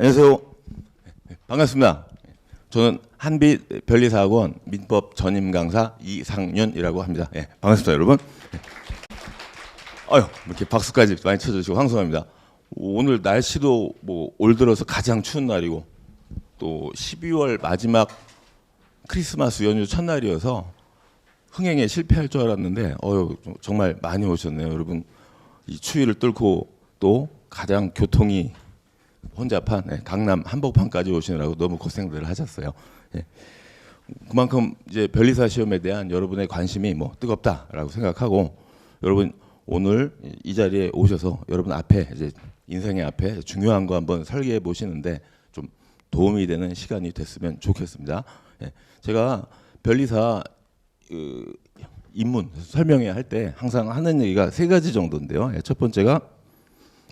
안녕하세요. 반갑습니다. 저는 한빛 변리사학원 민법 전임 강사 이상윤이라고 합니다. 예, 반갑습니다, 여러분. 아유, 이렇게 박수까지 많이 쳐주시고 황송합니다. 오늘 날씨도 뭐 올 들어서 가장 추운 날이고 또 12월 마지막 크리스마스 연휴 첫날이어서 흥행에 실패할 줄 알았는데 정말 많이 오셨네요, 여러분. 이 추위를 뚫고 또 가장 교통이 혼잡한 강남 한복판까지 오시느라고 너무 고생들 하셨어요. 예. 그만큼 이제 변리사 시험에 대한 여러분의 관심이 뭐 뜨겁다라고 생각하고, 여러분 오늘 이 자리에 오셔서 여러분 앞에 이제 인생의 앞에 중요한 거 한번 설계해 보시는데 좀 도움이 되는 시간이 됐으면 좋겠습니다. 예. 제가 변리사 입문 설명회 할 때 항상 하는 얘기가 세 가지 정도인데요. 첫 번째가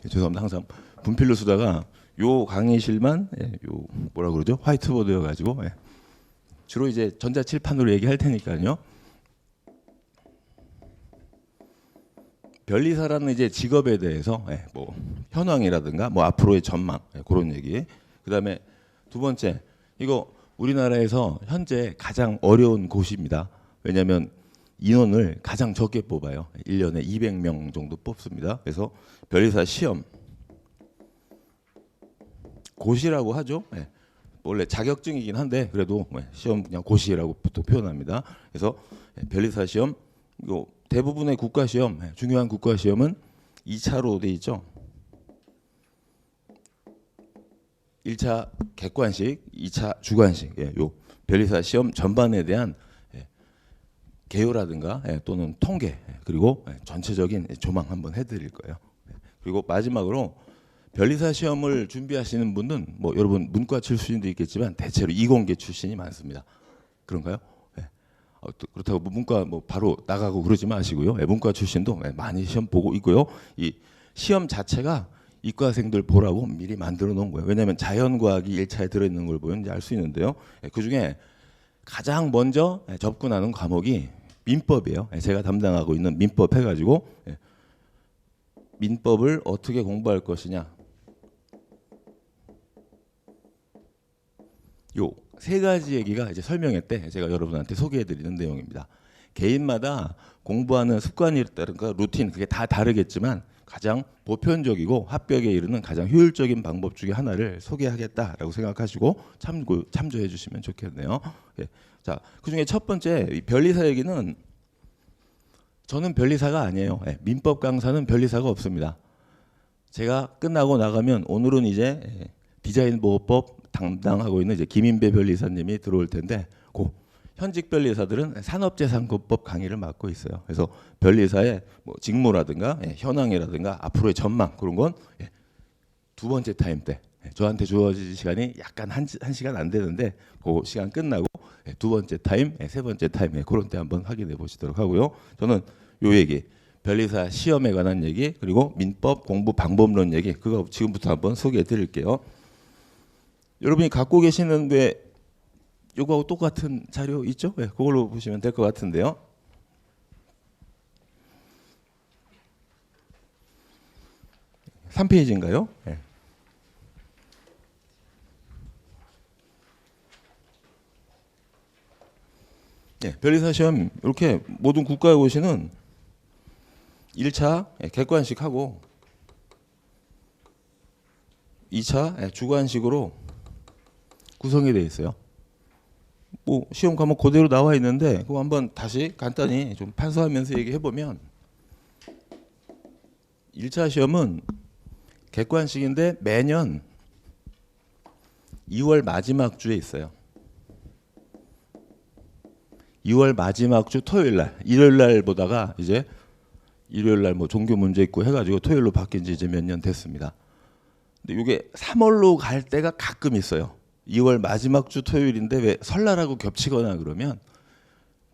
죄송합니다. 항상 분필로 쓰다가 요 강의실만 요 뭐라 그러죠? 화이트보드여 가지고 주로 이제 전자칠판으로 얘기할 테니까요. 변리사라는 이제 직업에 대해서 뭐 현황이라든가 뭐 앞으로의 전망 그런 얘기. 그다음에 두 번째, 이거 우리나라에서 현재 가장 어려운 곳입니다. 왜냐하면 인원을 가장 적게 뽑아요. 1년에 200명 정도 뽑습니다. 그래서 변리사 시험 고시라고 하죠. 원래 자격증이긴 한데 그래도 시험 그냥 고시라고 보통 표현합니다. 그래서 변리사 시험, 이거 대부분의 국가 시험, 중요한 국가 시험은 2차로 돼 있죠. 1차 객관식, 2차 주관식. 요 변리사 시험 전반에 대한 개요라든가 또는 통계, 그리고 전체적인 조망 한번 해드릴 거예요. 그리고 마지막으로 변리사 시험을 준비하시는 분은 뭐 여러분 문과 출신도 있겠지만 대체로 이공계 출신이 많습니다. 그런가요? 그렇다고 문과 뭐 바로 나가고 그러지 마시고요. 문과 출신도 많이 시험 보고 있고요. 이 시험 자체가 이과생들 보라고 미리 만들어 놓은 거예요. 왜냐하면 자연과학이 1차에 들어있는 걸 보면 알 수 있는데요. 그중에 가장 먼저 접근하는 과목이 민법이에요. 제가 담당하고 있는 민법 해가지고 민법을 어떻게 공부할 것이냐, 요 세 가지 얘기가 이제 설명회 때 제가 여러분한테 소개해드리는 내용입니다. 개인마다 공부하는 습관이 따른가 루틴 그게 다 다르겠지만 가장 보편적이고 합격에 이르는 가장 효율적인 방법 중에 하나를 소개하겠다라고 생각하시고 참조해 주시면 좋겠네요. 자, 그중에 첫 번째 이 변리사 얘기는 저는 변리사가 아니에요. 민법 강사는 변리사가 없습니다. 제가 끝나고 나가면 오늘은 이제 디자인 보호법 담당하고 있는 이제 김인배 변리사님이 들어올 텐데, 그 현직 변리사들은 산업재산권법 강의를 맡고 있어요. 그래서 변리사의 뭐 직무라든가 현황이라든가 앞으로의 전망 그런 건 두 번째 타임 때 저한테 주어질 시간이 약간 한 시간 안 되는데 그 시간 끝나고 두 번째 타임, 세 번째 타임 그런 때 한번 확인해 보시도록 하고요. 저는 요 얘기, 변리사 시험에 관한 얘기, 그리고 민법 공부 방법론 얘기, 그거 지금부터 한번 소개해 드릴게요. 여러분이 갖고 계시는데 요거하고 똑같은 자료 있죠? 그걸로 보시면 될 것 같은데요. (3페이지인가요? 변리사 시험 이렇게 모든 국가에 오시는 1차 객관식하고 2차 주관식으로 구성이 되어 있어요. 뭐 시험 과목 그대로 나와 있는데 그거 한번 다시 간단히 좀 판서하면서 얘기해 보면, 1차 시험은 객관식인데 매년 2월 마지막 주에 있어요. 2월 마지막 주 토요일 날, 일요일 날 보다가 이제 일요일 날 뭐 종교 문제 있고 해가지고 토요일로 바뀐 지 이제 몇 년 됐습니다. 근데 이게 3월로 갈 때가 가끔 있어요. 2월 마지막 주 토요일인데 왜 설날하고 겹치거나 그러면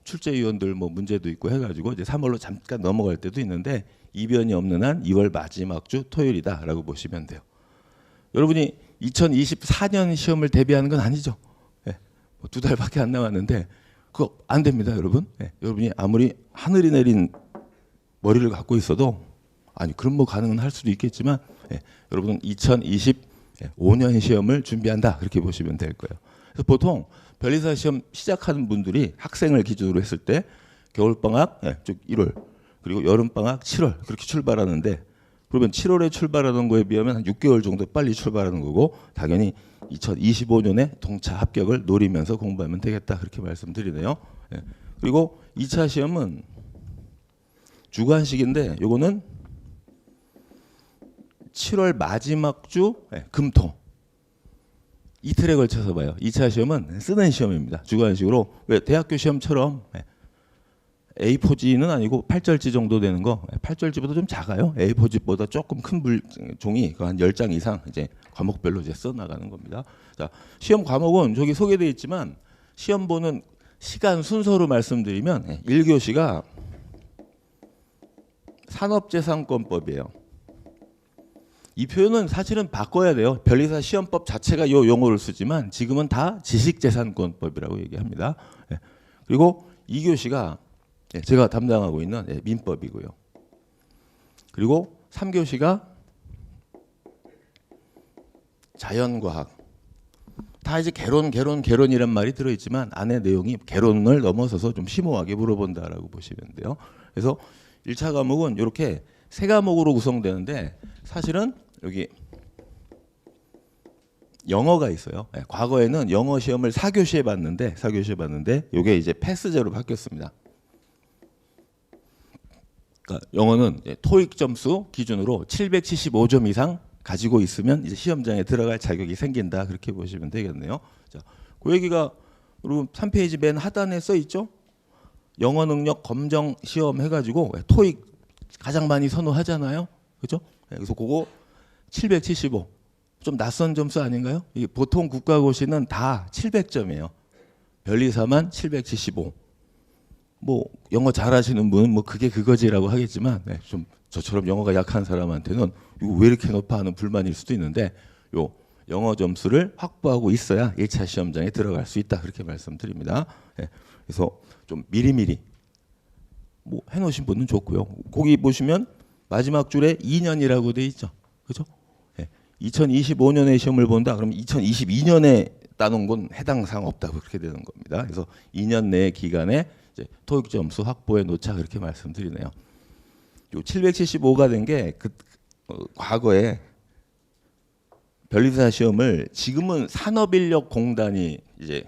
출제위원들 뭐 문제도 있고 해가지고 이제 3월로 잠깐 넘어갈 때도 있는데 이변이 없는 한 2월 마지막 주 토요일이다라고 보시면 돼요. 여러분이 2024년 시험을 대비하는 건 아니죠. 뭐 2달밖에 안 남았는데 그거 안 됩니다, 여러분. 여러분이 아무리 하늘이 내린 머리를 갖고 있어도, 아니 그럼 뭐 가능은 할 수도 있겠지만 여러분은 5년 시험을 준비한다 그렇게 보시면 될 거예요. 그래서 보통 변리사 시험 시작하는 분들이 학생을 기준으로 했을 때 겨울방학 즉 1월 그리고 여름방학 7월 그렇게 출발하는데 그러면 7월에 출발하는 거에 비하면 한 6개월 정도 빨리 출발하는 거고 당연히 2025년에 동차 합격을 노리면서 공부하면 되겠다 그렇게 말씀드리네요. 그리고 2차 시험은 주관식인데 요거는 7월 마지막 주 금토 이틀에 걸쳐서 봐요. 2차 시험은 쓰는 시험입니다. 주관식으로 왜 대학교 시험처럼 A4지는 아니고 8절지 정도 되는 거 8절지보다 좀 작아요. A4지보다 조금 큰 종이 한 10장 이상 이제 과목별로 이제 써 나가는 겁니다. 자, 시험 과목은 저기 소개되어 있지만 시험 보는 시간 순서로 말씀드리면 1교시가 산업재산권법이에요. 이 표현은 사실은 바꿔야 돼요. 변리사 시험법 자체가 이 용어를 쓰지만 지금은 다 지식재산권법이라고 얘기합니다. 그리고 2교시가 제가 담당하고 있는 민법이고요. 그리고 3교시가 자연과학. 다 이제 개론이란 말이 들어있지만 안에 내용이 개론을 넘어서서 좀 심오하게 물어본다라고 보시면 돼요. 그래서 1차 과목은 이렇게 세 과목으로 구성되는데 사실은 여기 영어가 있어요. 과거에는 영어 시험을 4교시에 봤는데 이게 이제 패스제로 바뀌었습니다. 그러니까 영어는 토익 점수 기준으로 775점 이상 가지고 있으면 이제 시험장에 들어갈 자격이 생긴다 그렇게 보시면 되겠네요. 자, 그 얘기가 여러분 3페이지 맨 하단에 써 있죠. 영어 능력 검정 시험 해가지고 토익 가장 많이 선호하잖아요. 그렇죠? 그래서 그거 775. 좀 낯선 점수 아닌가요? 이게 보통 국가고시는 다 700점이에요. 변리사만 775. 뭐 영어 잘하시는 분은 뭐 그게 그거지라고 하겠지만 좀 저처럼 영어가 약한 사람한테는 이거 왜 이렇게 높아 하는 불만일 수도 있는데 요 영어 점수를 확보하고 있어야 1차 시험장에 들어갈 수 있다 그렇게 말씀드립니다. 그래서 좀 미리미리 뭐 해놓으신 분은 좋고요. 거기 보시면 마지막 줄에 2년이라고 돼 있죠. 그죠? 2025년에 시험을 본다. 그럼 2022년에 따놓은 건 해당 사항 없다고 그렇게 되는 겁니다. 그래서 2년 내 기간에 이제 토익 점수 확보해 놓자 그렇게 말씀드리네요. 요 775가 된 게 과거에 변리사 시험을 지금은 산업인력공단이 이제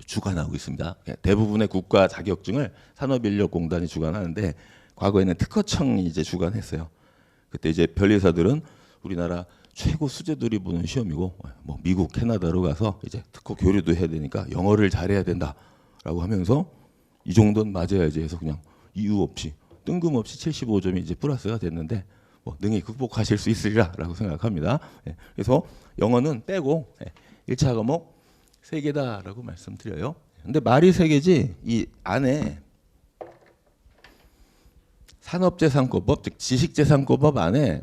주관하고 있습니다. 대부분의 국가 자격증을 산업인력공단이 주관하는데 과거에는 특허청이 이제 주관했어요. 그때 이제 변리사들은 우리나라 최고 수재들이 보는 시험이고 뭐 미국, 캐나다로 가서 이제 특허 교류도 해야 되니까 영어를 잘해야 된다라고 하면서 이 정도는 맞아야지 해서 그냥 이유 없이 뜬금없이 75점이 이제 플러스가 됐는데 뭐 능히 극복하실 수 있으리라라고 생각합니다. 그래서 영어는 빼고 1차 과목 3개다라고 말씀드려요. 근데 말이 3개지 이 안에 산업재산권법 즉 지식재산권법 안에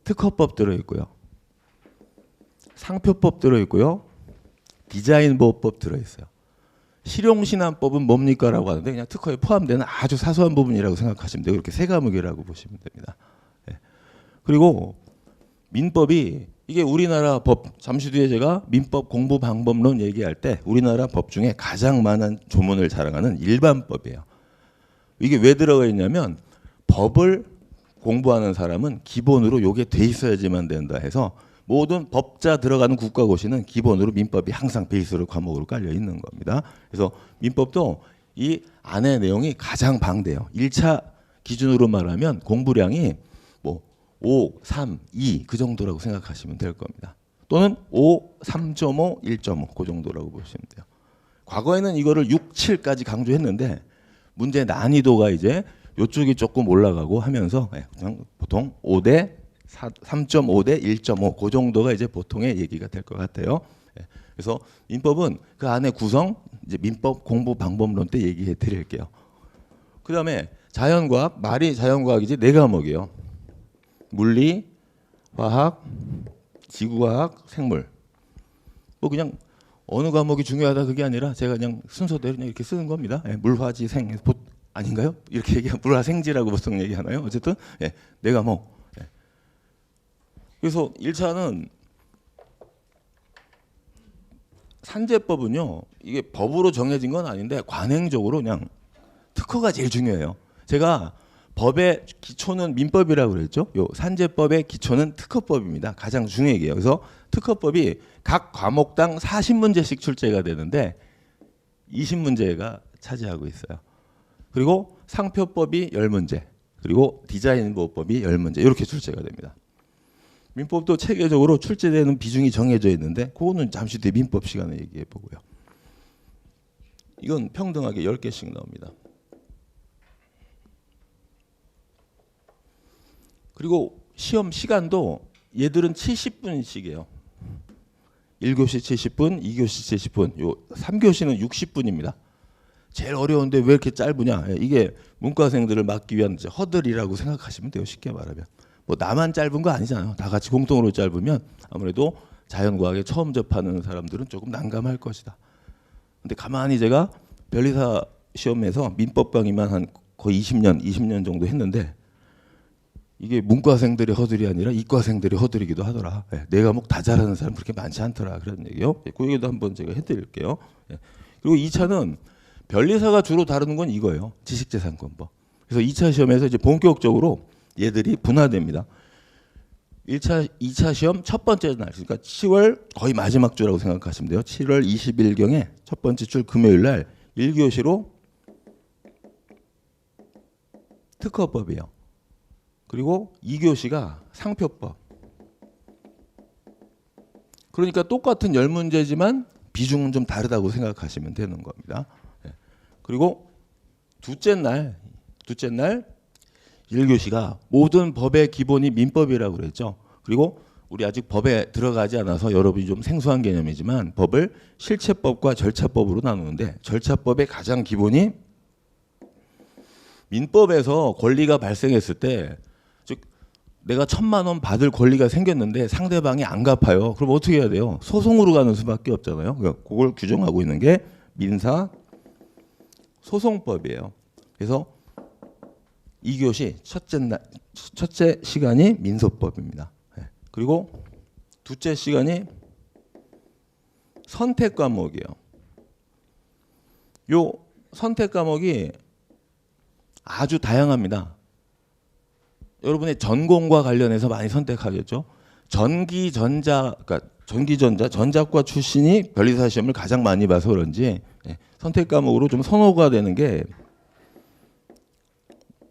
특허법 들어있고요. 상표법 들어있고요. 디자인보호법 들어있어요. 실용신안법은 뭡니까? 라고 하는데 그냥 특허에 포함되는 아주 사소한 부분이라고 생각하시면 돼요. 이렇게 3과목이라고 보시면 됩니다. 그리고 민법이 이게 우리나라 법 잠시 뒤에 제가 민법 공부 방법론 얘기할 때 우리나라 법 중에 가장 많은 조문을 자랑하는 일반법이에요. 이게 왜 들어가 있냐면 법을 공부하는 사람은 기본으로 요게 돼 있어야지만 된다 해서 모든 법자 들어가는 국가고시는 기본으로 민법이 항상 베이스로 과목으로 깔려 있는 겁니다. 그래서 민법도 이 안의 내용이 가장 방대해요. 1차 기준으로 말하면 공부량이 뭐 5, 3, 2 그 정도라고 생각하시면 될 겁니다. 또는 5, 3.5, 1.5 그 정도라고 보시면 돼요. 과거에는 이거를 6, 7까지 강조했는데 문제 난이도가 이제 이쪽이 조금 올라가고 하면서 그냥 보통 5대 3.5대 1.5 그 정도가 이제 보통의 얘기가 될 것 같아요. 그래서 민법은 그 안에 구성 이제 민법 공부 방법론 때 얘기해 드릴게요. 그다음에 자연과학 말이 자연과학이지 4과목이에요. 물리, 화학, 지구과학, 생물. 뭐 그냥 어느 과목이 중요하다 그게 아니라 제가 그냥 순서대로 그냥 이렇게 쓰는 겁니다. 물화지 생 아닌가요? 이렇게 얘기하면 물화생지라고 보통 얘기하나요? 어쨌든 4과목. 그래서 1차는 산재법은요, 이게 법으로 정해진 건 아닌데 관행적으로 그냥 특허가 제일 중요해요. 제가 법의 기초는 민법이라고 그랬죠. 요 산재법의 기초는 특허법입니다. 가장 중요한 게요. 그래서 특허법이 각 과목당 40문제씩 출제가 되는데 20문제가 차지하고 있어요. 그리고 상표법이 10문제, 그리고 디자인보호법이 10문제 이렇게 출제가 됩니다. 민법도 체계적으로 출제되는 비중이 정해져 있는데 그거는 잠시 뒤에 민법 시간에 얘기해 보고요. 이건 평등하게 10개씩 나옵니다. 그리고 시험 시간도 얘들은 70분씩이에요. 1교시 70분, 2교시 70분, 요 3교시는 60분입니다. 제일 어려운데 왜 이렇게 짧으냐? 이게 문과생들을 막기 위한 허들이라고 생각하시면 돼요. 쉽게 말하면. 뭐 나만 짧은 거 아니잖아요. 다 같이 공통으로 짧으면 아무래도 자연과학에 처음 접하는 사람들은 조금 난감할 것이다. 근데 가만히 제가 변리사 시험에서 민법 강의만 한 거의 20년 정도 했는데 이게 문과생들의 허들이 아니라 이과생들의 허들이기도 하더라. 네 과목 다 잘하는 사람 그렇게 많지 않더라. 그런 얘기요. 그 얘기도 한번 제가 해드릴게요. 그리고 2차는 변리사가 주로 다루는 건 이거예요. 지식재산권법. 그래서 2차 시험에서 이제 본격적으로 얘들이 분화됩니다. 1차, 2차 시험 첫 번째 날, 그러니까 10월 거의 마지막 주라고 생각하시면 돼요. 7월 20일경에 첫 번째 주 금요일 날 1교시로 특허법이에요. 그리고 2교시가 상표법. 그러니까 똑같은 10문제지만 비중은 좀 다르다고 생각하시면 되는 겁니다. 그리고 둘째 날 1교시가 모든 법의 기본이 민법이라고 그랬죠. 그리고 우리 아직 법에 들어가지 않아서 여러분이 좀 생소한 개념이지만 법을 실체법과 절차법으로 나누는데 절차법의 가장 기본이 민법에서 권리가 발생했을 때 즉 내가 1,000만 원 받을 권리가 생겼는데 상대방이 안 갚아요. 그럼 어떻게 해야 돼요? 소송으로 가는 수밖에 없잖아요. 그걸 규정하고 있는 게 민사 소송법이에요. 그래서 2교시 첫째 시간이 민소법입니다. 그리고 둘째 시간이 선택 과목이에요. 요 선택 과목이 아주 다양합니다. 여러분의 전공과 관련해서 많이 선택하겠죠. 그러니까 전자과 출신이 변리사 시험을 가장 많이 봐서 그런지 선택 과목으로 좀 선호가 되는 게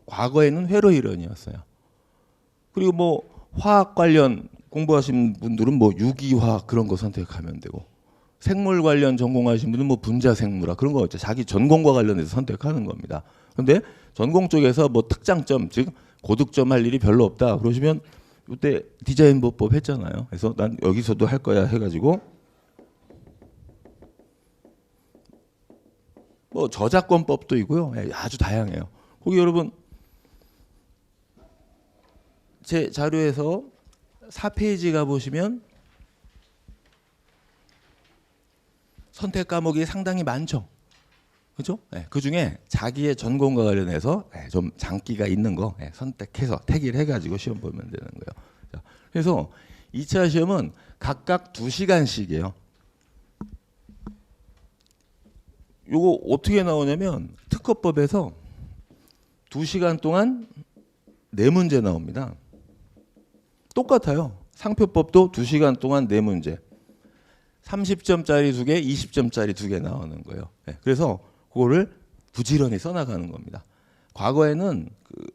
과거에는 회로 이론이었어요. 그리고 뭐 화학 관련 공부하신 분들은 뭐 유기화학 그런 거 선택하면 되고 생물 관련 전공하신 분은 뭐 분자생물학 그런 거 자기 전공과 관련해서 선택하는 겁니다. 그런데 전공 쪽에서 뭐 특장점 즉 고득점 할 일이 별로 없다 그러시면 이때 디자인보호법 했잖아요. 그래서 난 여기서도 할 거야 해가지고 뭐 저작권법도 있고요. 아주 다양해요. 거기 여러분 제 자료에서 4페이지 가보시면 선택 과목이 상당히 많죠. 그죠? 그 중에 자기의 전공과 관련해서 좀 장기가 있는 거 선택해서 택일 해가지고 시험 보면 되는 거예요. 그래서 2차 시험은 각각 2시간씩이에요. 요거 어떻게 나오냐면 특허법에서 2시간 동안 4문제 나옵니다. 똑같아요. 상표법도 2시간 동안 4문제. 30점짜리 2개, 20점짜리 2개 나오는 거예요. 그래서 그거를 부지런히 써나가는 겁니다. 과거에는 그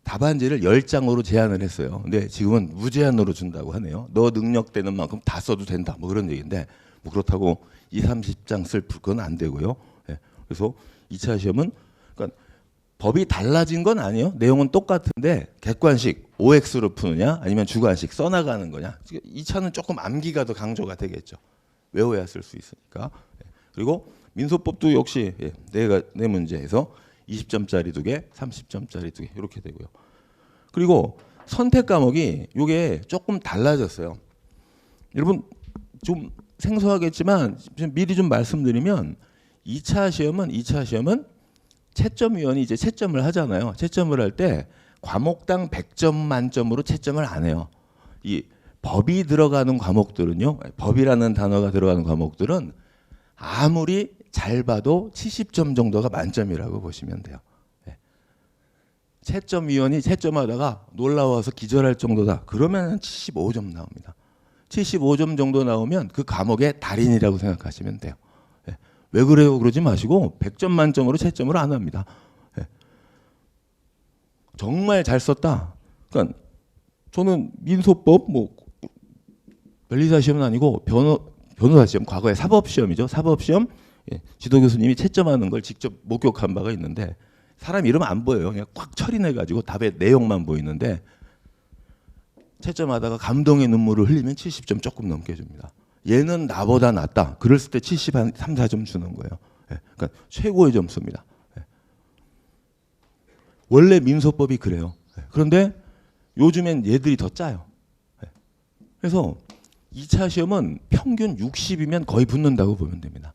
답안지를 10장으로 제한을 했어요. 근데 지금은 무제한으로 준다고 하네요. 너 능력 되는 만큼 다 써도 된다. 뭐 그런 얘기인데 뭐 그렇다고 20, 30장 쓸 그건 안 되고요. 그래서 2차 시험은 그러니까 법이 달라진 건 아니에요. 내용은 똑같은데 객관식 OX로 푸느냐 아니면 주관식 써나가는 거냐. 2차는 조금 암기가 더 강조가 되겠죠. 외워야 쓸 수 있으니까. 그리고 민소법도 역시 4문제에서 20점짜리 2개, 30점짜리 2개 이렇게 되고요. 그리고 선택 과목이 이게 조금 달라졌어요. 여러분 좀 생소하겠지만 미리 좀 말씀드리면 2차 시험은 채점위원이 이제 채점을 하잖아요. 채점을 할 때 과목당 100점 만점으로 채점을 안 해요. 이 법이 들어가는 과목들은요. 법이라는 단어가 들어가는 과목들은 아무리 잘 봐도 70점 정도가 만점이라고 보시면 돼요. 예. 채점위원이 채점하다가 놀라워서 기절할 정도다. 그러면 75점 나옵니다. 75점 정도 나오면 그 과목의 달인이라고 생각하시면 돼요. 예. 왜 그래요? 그러지 마시고 100점 만점으로 채점을 안 합니다. 예. 정말 잘 썼다. 그러니까 저는 민소법 뭐 변리사 시험은 아니고 변호사 시험, 과거에 사법 시험이죠. 사법 시험 지도 교수님이 채점하는 걸 직접 목격한 바가 있는데 사람 이름 안 보여요. 그냥 꽉 처리해 가지고 답의 내용만 보이는데 채점하다가 감동의 눈물을 흘리면 70점 조금 넘게 줍니다. 얘는 나보다 낫다. 그랬을 때 73, 4점 주는 거예요. 그러니까 최고의 점수입니다. 원래 민소법이 그래요. 그런데 요즘엔 얘들이 더 짜요. 그래서 2차 시험은 평균 60이면 거의 붙는다고 보면 됩니다.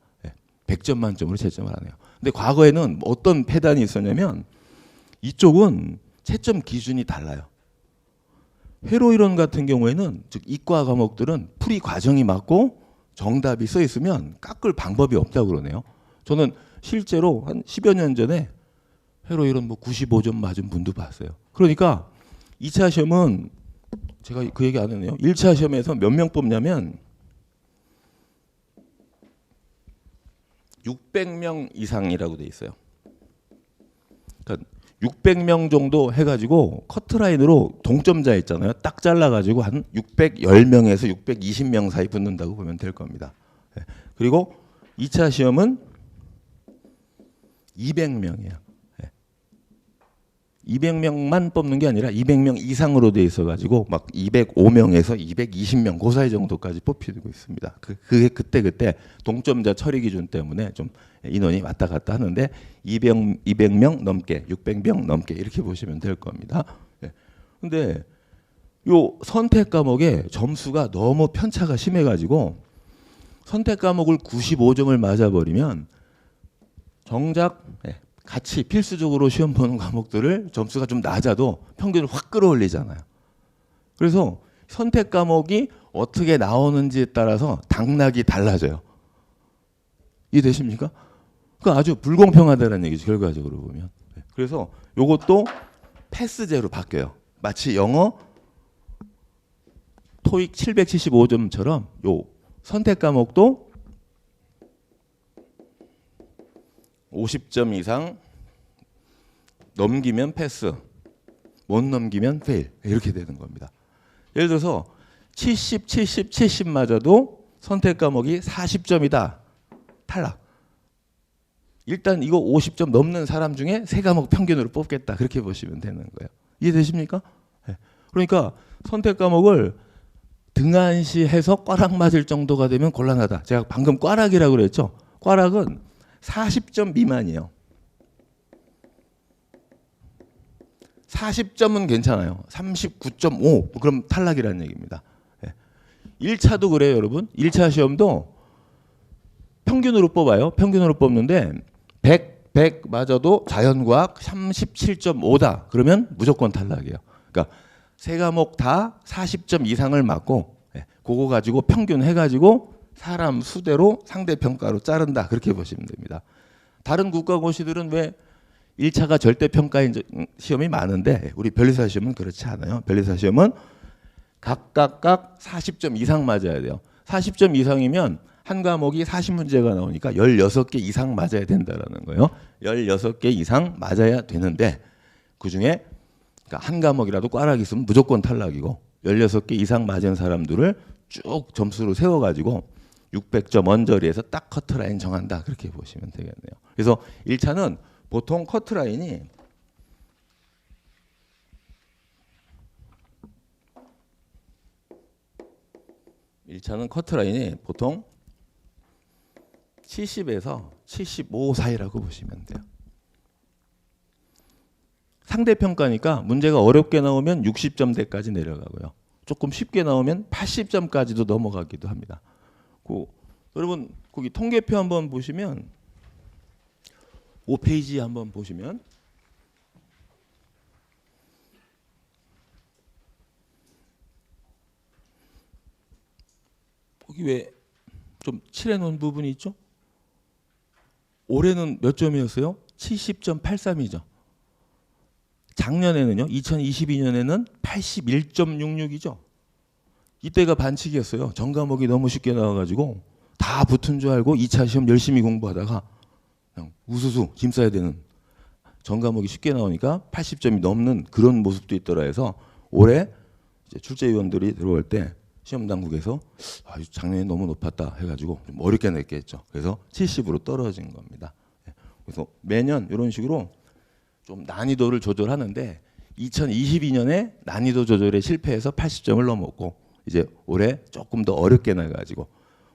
100점 만점으로 채점을 하네요. 근데 과거에는 어떤 폐단이 있었냐면 이쪽은 채점 기준이 달라요. 회로이론 같은 경우에는 즉 이과 과목들은 풀이 과정이 맞고 정답이 써 있으면 깎을 방법이 없다고 그러네요. 저는 실제로 한 10여 년 전에 회로이론 뭐 95점 맞은 분도 봤어요. 그러니까 2차 시험은 제가 그 얘기 안 했네요. 1차 시험에서 몇 명 뽑냐면 600명 이상이라고 돼 있어요. 그러니까 600명 정도 해가지고 커트라인으로 동점자 있잖아요. 딱 잘라가지고 한 610명에서 620명 사이 붙는다고 보면 될 겁니다. 그리고 2차 시험은 200명이에요. 200명만 뽑는 게 아니라 200명 이상으로 돼 있어가지고 막 205명에서 220명 그 사이 정도까지 뽑히고 있습니다. 그게 그때 동점자 처리 기준 때문에 좀 인원이 왔다 갔다 하는데 200명 넘게 600명 넘게 이렇게 보시면 될 겁니다. 근데 요 선택 과목의 점수가 너무 편차가 심해가지고 선택 과목을 95점을 맞아버리면 정작 같이 필수적으로 시험 보는 과목들을 점수가 좀 낮아도 평균을 확 끌어올리잖아요. 그래서 선택 과목이 어떻게 나오는지에 따라서 당락이 달라져요. 이해되십니까? 그 아주 불공평하다는 얘기죠. 결과적으로 보면. 그래서 이것도 패스제로 바뀌어요. 마치 영어 토익 775점처럼 요 선택 과목도 50점 이상 넘기면 패스, 못 넘기면 페일 이렇게 되는 겁니다. 예를 들어서 70, 70, 70 맞아도 선택 과목이 40점이다. 탈락. 일단 이거 50점 넘는 사람 중에 세 과목 평균으로 뽑겠다. 그렇게 보시면 되는 거예요. 이해되십니까? 그러니까 선택 과목을 등한시해서 꽈락 맞을 정도가 되면 곤란하다. 제가 방금 꽈락이라고 그랬죠. 꽈락은 40점 미만이에요. 40점은 괜찮아요. 39.5 그럼 탈락이라는 얘기입니다. 1차도 그래요, 여러분. 1차 시험도 평균으로 뽑아요. 평균으로 뽑는데 100 맞아도 자연과학 37.5다. 그러면 무조건 탈락이에요. 그러니까 세 과목 다 40점 이상을 맞고 그거 가지고 평균 해가지고 사람 수대로 상대평가로 자른다. 그렇게 보시면 됩니다. 다른 국가고시들은 왜 1차가 절대평가인 시험이 많은데 우리 변리사 시험은 그렇지 않아요. 변리사 시험은 각각 40점 이상 맞아야 돼요. 40점 이상이면 한 과목이 40문제가 나오니까 16개 이상 맞아야 된다는 거예요. 16개 이상 맞아야 되는데 그중에 그러니까 한 과목이라도 꽈락 있으면 무조건 탈락이고 16개 이상 맞은 사람들을 쭉 점수로 세워가지고 600점 언저리에서 딱 커트라인 정한다. 그렇게 보시면 되겠네요. 그래서 1차는 보통 커트라인이 보통 70에서 75 사이라고 보시면 돼요. 상대평가니까 문제가 어렵게 나오면 60점대까지 내려가고요. 조금 쉽게 나오면 80점까지도 넘어가기도 합니다. 여러분 거기 통계표 한번 보시면 5페이지 한번 보시면 거기 왜 좀 칠해 놓은 부분이 있죠? 올해는 몇 점이었어요? 70.83이죠. 작년에는요, 2022년에는 81.66이죠. 이때가 반칙이었어요. 전 과목이 너무 쉽게 나와가지고 다 붙은 줄 알고 2차 시험 열심히 공부하다가 그냥 우수수 짐 싸야 되는, 전 과목이 쉽게 나오니까 80점이 넘는 그런 모습도 있더라 해서 올해 이제 출제위원들이 들어올 때 시험 당국에서 작년에 너무 높았다 해가지고 좀 어렵게 냈게 했죠. 그래서 70으로 떨어진 겁니다. 그래서 매년 이런 식으로 좀 난이도를 조절하는데 2022년에 난이도 조절에 실패해서 80점을 넘었고 이제 올해 조금 더 어렵게 나가지고,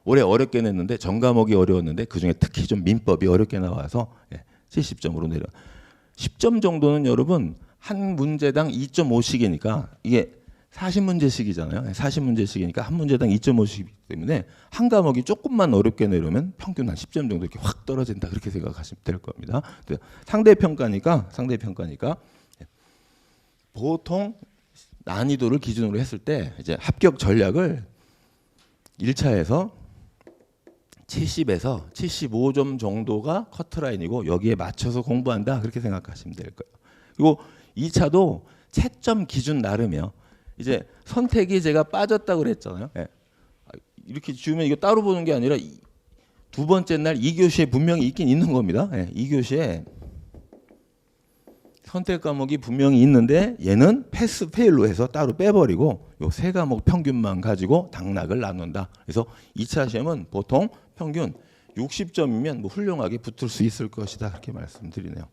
올해 어렵게 냈는데 전 과목이 어려웠는데 그중에 특히 좀 민법이 어렵게 나와서 70점으로 내려. 10점 정도는 여러분 한 문제당 2.5씩이니까 이게 40문제씩이잖아요. 40문제씩이니까 한 문제당 2.5씩이기 때문에 한 과목이 조금만 어렵게 내려면 평균 한 10점 정도 이렇게 확 떨어진다, 그렇게 생각하시면 될 겁니다. 상대평가니까 보통 난이도를 기준으로 했을 때 이제 합격 전략을 1차에서 70에서 75점 정도가 커트라인이고 여기에 맞춰서 공부한다, 그렇게 생각하시면 될 거예요. 그리고 2차도 채점 기준 나름이요. 이제 선택이 제가 빠졌다고 그랬잖아요. 이렇게 지우면 이거 따로 보는 게 아니라 두 번째 날 2교시에 분명히 있긴 있는 겁니다. 2교시에 선택 과목이 분명히 있는데 얘는 패스 페일로 해서 따로 빼버리고 요 세 과목 평균만 가지고 당락을 나눈다. 그래서 2차 시험은 보통 평균 60점이면 뭐 훌륭하게 붙을 수 있을 것이다, 그렇게 말씀드리네요.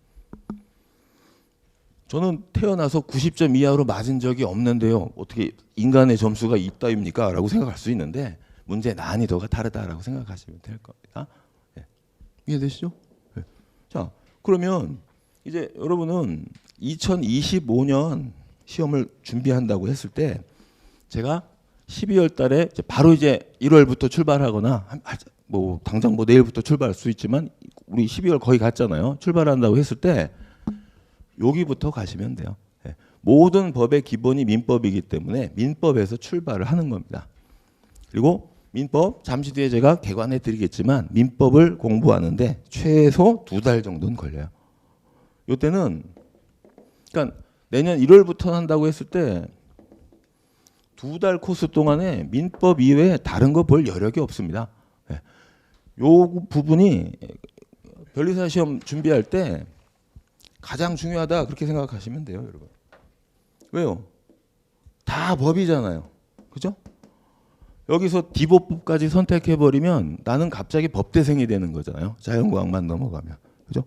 저는 태어나서 90점 이하로 맞은 적이 없는데요. 어떻게 인간의 점수가 이따입니까? 라고 생각할 수 있는데 문제 난이도가 다르다라고 생각하시면 될 겁니다. 이해되시죠? 자, 그러면 이제 여러분은 2025년 시험을 준비한다고 했을 때 제가 12월 달에 바로 이제 1월부터 출발하거나 뭐 당장 뭐 내일부터 출발할 수 있지만 우리 12월 거의 갔잖아요. 출발한다고 했을 때 여기부터 가시면 돼요. 모든 법의 기본이 민법이기 때문에 민법에서 출발을 하는 겁니다. 그리고 민법 잠시 뒤에 제가 개관해 드리겠지만 민법을 공부하는데 최소 2달 정도는 걸려요. 이때는 그러니까 내년 1월부터 한다고 했을 때 2달 코스 동안에 민법 이외에 다른 거 볼 여력이 없습니다. 요 부분이 변리사 시험 준비할 때 가장 중요하다, 그렇게 생각하시면 돼요, 여러분. 왜요? 다 법이잖아요. 그죠? 여기서 디보법까지 선택해버리면 나는 갑자기 법대생이 되는 거잖아요. 자연과학만 넘어가면. 그죠?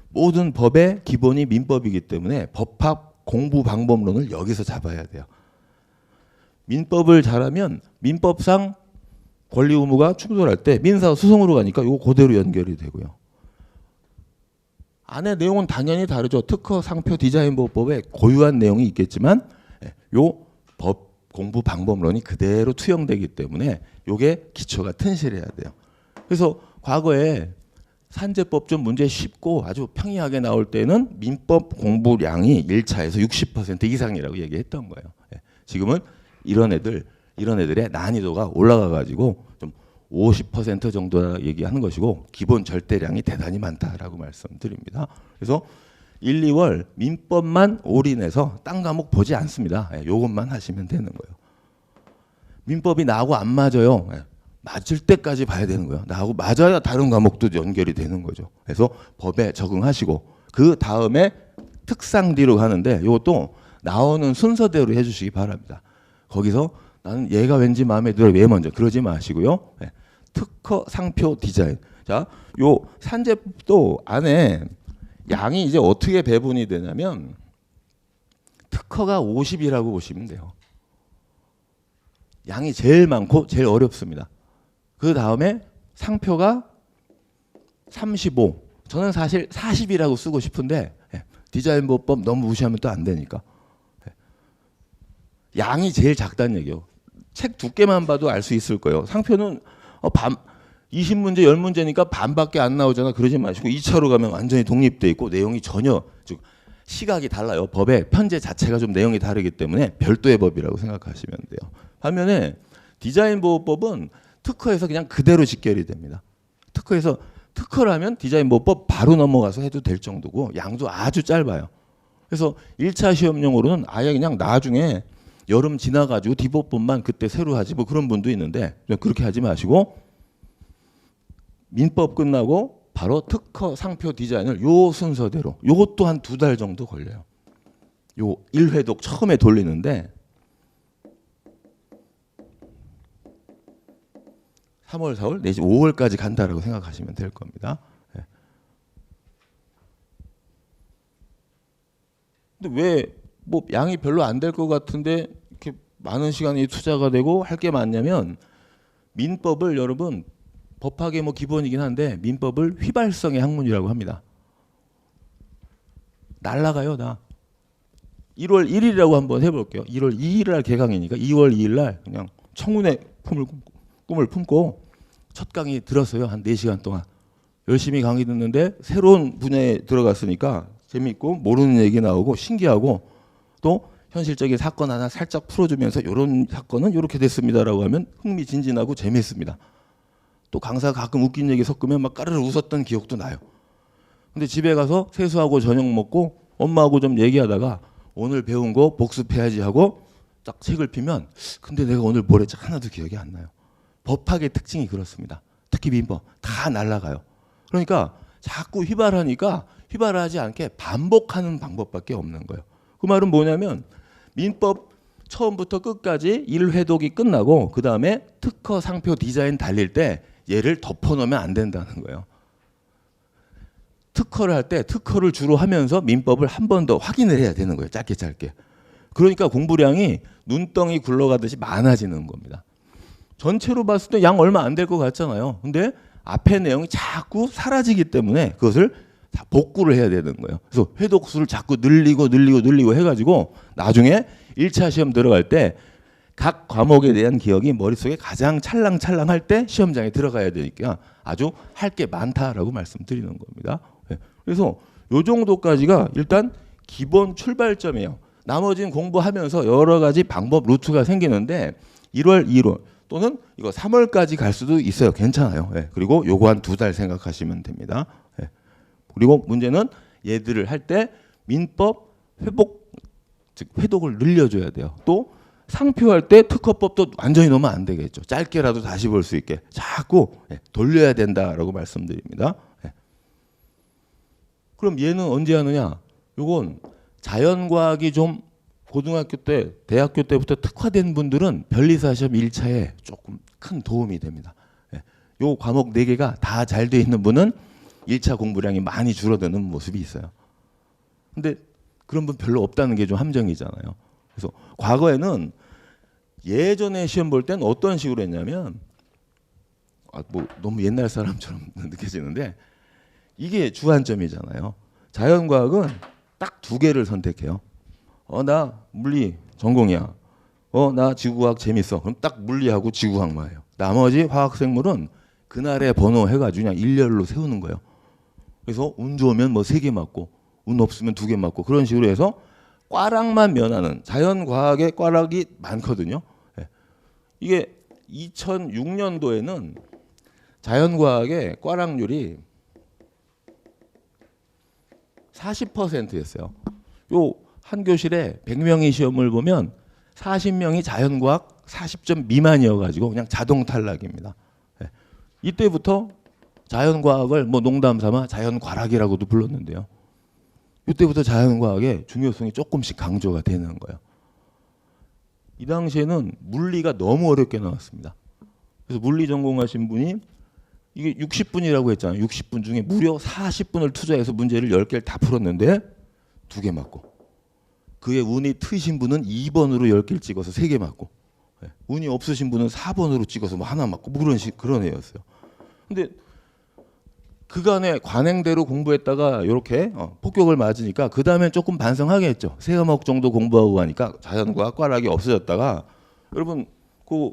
모든 법의 기본이 민법이기 때문에 법학 공부 방법론을 여기서 잡아야 돼요. 민법을 잘하면 민법상 권리 의무가 충돌할 때 민사 소송으로 가니까 이거 그대로 연결이 되고요. 안에 내용은 당연히 다르죠. 특허 상표 디자인 보호법에 고유한 내용이 있겠지만 요 법 공부 방법론이 그대로 투영되기 때문에 요게 기초가 튼실해야 돼요. 그래서 과거에 산재법 좀 문제 쉽고 아주 평이하게 나올 때는 민법 공부량이 1차에서 60% 이상이라고 얘기했던 거예요. 지금은 이런 애들의 난이도가 올라가 가지고 좀 50% 정도 얘기하는 것이고 기본 절대량이 대단히 많다라고 말씀드립니다. 그래서 1, 2월 민법만 올인해서 딴 과목 보지 않습니다. 요것만 하시면 되는 거예요. 민법이 나하고 안 맞아요. 맞을 때까지 봐야 되는 거예요. 나하고 맞아야 다른 과목도 연결이 되는 거죠. 그래서 법에 적응하시고 그 다음에 특상 뒤로 가는데 이것도 나오는 순서대로 해주시기 바랍니다. 거기서 나는 얘가 왠지 마음에 들어 왜 먼저 그러지 마시고요. 특허 상표 디자인. 자, 요 산재법도 안에 양이 이제 어떻게 배분이 되냐면 특허가 50이라고 보시면 돼요. 양이 제일 많고 제일 어렵습니다. 그 다음에 상표가 35. 저는 사실 40이라고 쓰고 싶은데 디자인 보호법 너무 무시하면 또 안 되니까. 양이 제일 작다는 얘기예요. 책 두께만 봐도 알 수 있을 거예요. 상표는 20문제, 10문제니까 반밖에 안 나오잖아. 그러지 마시고 2차로 가면 완전히 독립돼 있고 내용이 전혀 즉 시각이 달라요. 법의 편제 자체가 좀 내용이 다르기 때문에 별도의 법이라고 생각하시면 돼요. 반면에 디자인 보호법은 특허에서 그냥 그대로 직결이 됩니다. 특허에서 특허라면 디자인 모법 바로 넘어가서 해도 될 정도고 양도 아주 짧아요. 그래서 1차 시험용으로는 아예 그냥 나중에 여름 지나가지고 디법본만 그때 새로 하지 뭐 그런 분도 있는데 그렇게 하지 마시고 민법 끝나고 바로 특허 상표 디자인을 요 순서대로 요것도 한 2달 정도 걸려요. 요 1회독 처음에 돌리는데 3월, 4월 내지 5월까지 간다라고 생각하시면 될 겁니다. 예. 근데 왜 뭐 양이 별로 안 될 것 같은데 이렇게 많은 시간이 투자가 되고 할 게 많냐면 민법을 여러분 법학의 뭐 기본이긴 한데 민법을 휘발성의 학문이라고 합니다. 날라가요 다. 1월 1일이라고 한번 해볼게요. 1월 2일 날 개강이니까 2월 2일 날 그냥 청운의 꿈을 품고 첫 강의 들었어요. 한 4시간 동안. 열심히 강의 듣는데 새로운 분야에 들어갔으니까 재밌고 모르는 얘기 나오고 신기하고 또 현실적인 사건 하나 살짝 풀어주면서 이런 사건은 이렇게 됐습니다라고 하면 흥미진진하고 재밌습니다. 또 강사가 가끔 웃긴 얘기 섞으면 막 까르르 웃었던 기억도 나요. 근데 집에 가서 세수하고 저녁 먹고 엄마하고 좀 얘기하다가 오늘 배운 거 복습해야지 하고 딱 책을 피면 근데 내가 오늘 뭘 했지 하나도 기억이 안 나요. 법학의 특징이 그렇습니다. 특히 민법 다 날아가요. 그러니까 자꾸 휘발하니까 휘발하지 않게 반복하는 방법밖에 없는 거예요. 그 말은 뭐냐면 민법 처음부터 끝까지 1회독이 끝나고 그 다음에 특허 상표 디자인 달릴 때 얘를 덮어놓으면 안 된다는 거예요. 특허를 할 때 특허를 주로 하면서 민법을 한 번 더 확인을 해야 되는 거예요. 짧게 짧게. 그러니까 공부량이 눈덩이 굴러가듯이 많아지는 겁니다. 전체로 봤을 때 양 얼마 안 될 것 같잖아요. 근데 앞에 내용이 자꾸 사라지기 때문에 그것을 다 복구를 해야 되는 거예요. 그래서 회독수를 자꾸 늘리고 해가지고 나중에 1차 시험 들어갈 때 각 과목에 대한 기억이 머릿속에 가장 찰랑찰랑할 때 시험장에 들어가야 되니까 아주 할 게 많다라고 말씀드리는 겁니다. 그래서 요 정도까지가 일단 기본 출발점이에요. 나머지는 공부하면서 여러 가지 방법 루트가 생기는데 1월, 2월 또는 이거 3월까지 갈 수도 있어요. 괜찮아요. 그리고 요거 한 2달 생각하시면 됩니다. 그리고 문제는 얘들을 할 때 민법 회복 즉 회독을 늘려줘야 돼요. 또 상표할 때 특허법도 완전히 넣으면 안 되겠죠. 짧게라도 다시 볼 수 있게 자꾸 돌려야 된다라고 말씀드립니다. 그럼 얘는 언제 하느냐? 요건 자연과학이 좀 고등학교 때, 대학교 때부터 특화된 분들은 변리사 시험 1차에 조금 큰 도움이 됩니다. 요 과목 4개가 다 잘 돼 있는 분은 1차 공부량이 많이 줄어드는 모습이 있어요. 근데 그런 분 별로 없다는 게 좀 함정이잖아요. 그래서 과거에는 예전에 시험 볼 땐 어떤 식으로 했냐면 뭐 너무 옛날 사람처럼 느껴지는데 이게 주안점이잖아요. 자연과학은 딱 2개를 선택해요. 나 물리 전공이야. 나 지구과학 재밌어. 그럼 딱 물리하고 지구과학만 해요. 나머지 화학생물은 그날의 번호 해가지고 그냥 일렬로 세우는 거예요. 그래서 운 좋으면 뭐 3개 맞고 운 없으면 2개 맞고 그런 식으로 해서 꽈락만 면하는 자연과학의 꽈락이 많거든요. 이게 2006년도에는 자연과학의 꽈락률이 40%였어요. 요 한 교실에 100명이 시험을 보면 40명이 자연과학 40점 미만이어가지고 그냥 자동 탈락입니다. 이때부터 자연과학을 뭐 농담 삼아 자연과락이라고도 불렀는데요. 이때부터 자연과학의 중요성이 조금씩 강조가 되는 거예요. 이 당시에는 물리가 너무 어렵게 나왔습니다. 그래서 물리 전공하신 분이 이게 60분이라고 했잖아요. 60분 중에 무려 40분을 투자해서 문제를 10개를 다 풀었는데 2개 맞고 그의 운이 트이신 분은 2번으로 10개를 찍어서 3개 맞고 운이 없으신 분은 4번으로 찍어서 뭐 하나 맞고 뭐 그런 애였어요. 근데 그간에 관행대로 공부했다가 이렇게 폭격을 맞으니까 그 다음엔 조금 반성하겠죠. 3과목 정도 공부하고 가니까 자연과학 꽈락이 없어졌다가 여러분 그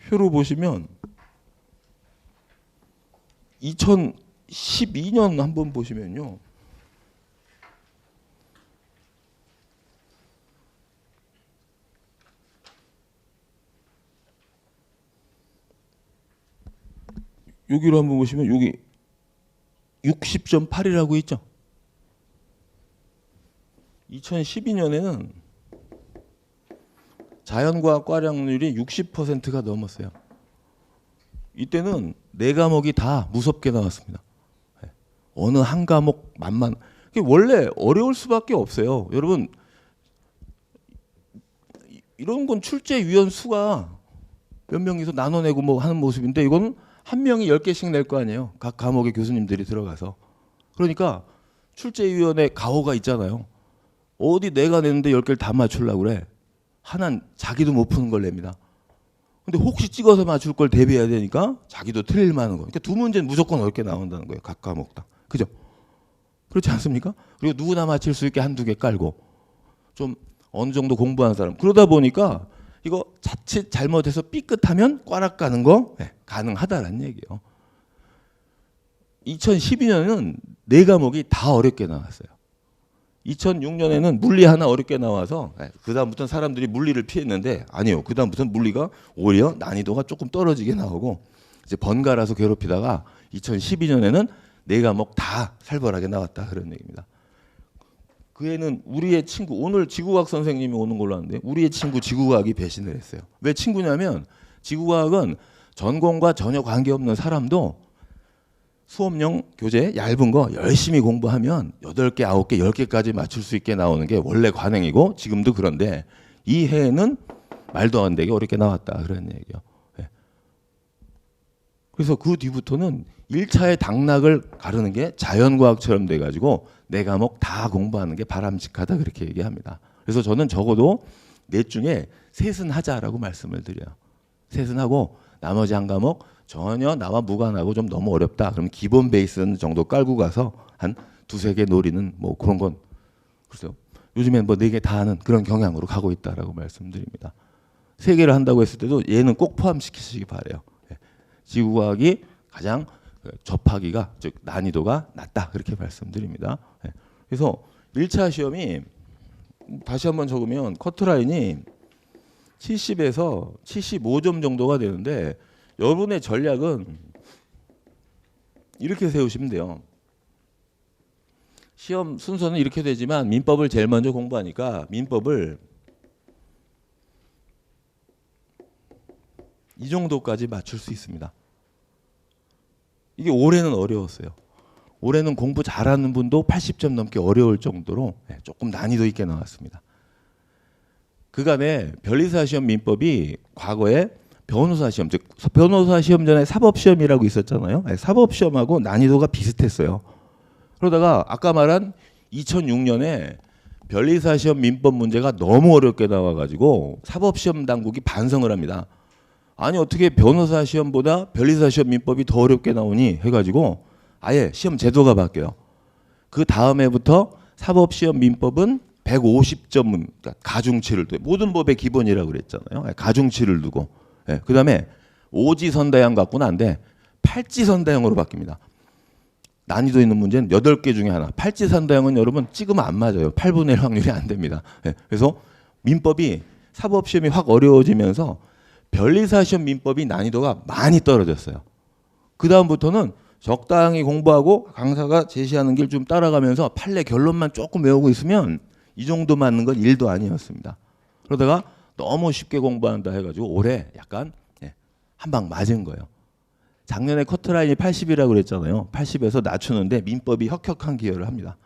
표로 보시면 2012년 한번 보시면요. 여기로 한번 보시면 여기 60.8이라고 있죠. 2012년에는 자연과학 과락률이 60%가 넘었어요. 이때는 네 과목이 다 무섭게 나왔습니다. 어느 한 과목 만만. 원래 어려울 수밖에 없어요. 여러분 이런 건 출제위원 수가 몇 명이서 나눠내고 뭐 하는 모습인데 이건 한 명이 10개씩 낼 거 아니에요. 각 과목의 교수님들이 들어가서. 그러니까 출제위원회 가오가 있잖아요. 어디 내가 내는데 10개를 다 맞추려고 그래. 하나는 자기도 못 푸는 걸 냅니다. 근데 혹시 찍어서 맞출 걸 대비해야 되니까 자기도 틀릴 만한 거. 그러니까 두 문제는 무조건 어렵게 나온다는 거예요. 각 과목당. 그죠? 그렇지 않습니까? 그리고 누구나 맞힐 수 있게 한두 개 깔고 좀 어느 정도 공부한 사람. 그러다 보니까 이거 자칫 잘못해서 삐끗하면 꽈락 가는 거 가능하다라는 얘기예요. 2012년에는 네 과목이 다 어렵게 나왔어요. 2006년에는 물리 하나 어렵게 나와서 그 다음부터는 사람들이 물리를 피했는데 아니요. 그 다음부터는 물리가 오히려 난이도가 조금 떨어지게 나오고 이제 번갈아서 괴롭히다가 2012년에는 네 과목 다 살벌하게 나왔다 그런 얘기입니다. 그 애는 우리의 친구 오늘 지구과학 선생님이 오는 걸로 아는데 우리의 친구 지구과학이 배신을 했어요. 왜 친구냐면 지구과학은 전공과 전혀 관계없는 사람도 수업용 교재 얇은 거 열심히 공부하면 8개, 9개, 10개까지 맞출 수 있게 나오는 게 원래 관행이고 지금도 그런데 이 해에는 말도 안 되게 어렵게 나왔다 그런 얘기예요. 그래서 그 뒤부터는 1차의 당락을 가르는 게 자연과학처럼 돼가지고 네 과목 다 공부하는 게 바람직하다 그렇게 얘기합니다. 그래서 저는 적어도 넷 중에 셋은 하자라고 말씀을 드려요. 셋은 하고 나머지 한 과목 전혀 나와 무관하고 좀 너무 어렵다. 그럼 기본 베이스 정도 깔고 가서 한 두세 개 노리는 뭐 그런 건 글쎄요. 요즘엔 뭐 4개 다 하는 그런 경향으로 가고 있다라고 말씀드립니다. 3개를 한다고 했을 때도 얘는 꼭 포함시키시기 바래요. 지구과학이 가장 접하기가 즉 난이도가 낮다 그렇게 말씀드립니다. 그래서 1차 시험이 다시 한번 적으면 커트라인이 70에서 75점 정도가 되는데 여러분의 전략은 이렇게 세우시면 돼요. 시험 순서는 이렇게 되지만 민법을 제일 먼저 공부하니까 민법을 이 정도까지 맞출 수 있습니다. 이게 올해는 어려웠어요. 올해는 공부 잘하는 분도 80점 넘게 어려울 정도로 조금 난이도 있게 나왔습니다. 그간에 변리사 시험 민법이 과거에 변호사 시험, 즉 변호사 시험 전에 사법 시험이라고 있었잖아요. 사법 시험하고 난이도가 비슷했어요. 그러다가 아까 말한 2006년에 변리사 시험 민법 문제가 너무 어렵게 나와가지고 사법 시험 당국이 반성을 합니다. 아니 어떻게 변호사 시험보다 변리사 시험 민법이 더 어렵게 나오니 해가지고 아예 시험 제도가 바뀌어요. 그 다음 해부터 사법 시험 민법은 150점 그러니까 가중치를 두고 모든 법의 기본이라고 그랬잖아요. 가중치를 두고 그 다음에 오지선다형 갖고는 안 돼. 팔지선다형으로 바뀝니다. 난이도 있는 문제는 8개 중에 하나. 팔지선다형은 여러분 찍으면 안 맞아요. 8분의 1 확률이 안 됩니다. 그래서 민법이 사법시험이 확 어려워지면서 변리사 시험 민법이 난이도가 많이 떨어졌어요. 그 다음부터는 적당히 공부하고 강사가 제시하는 길 좀 따라가면서 판례 결론만 조금 외우고 있으면 이 정도 맞는 건 일도 아니었습니다. 그러다가 너무 쉽게 공부한다 해가지고 올해 약간 한 방 맞은 거예요. 작년에 커트라인이 80이라고 그랬잖아요. 80에서 낮추는데 민법이 혁혁한 기여를 합니다.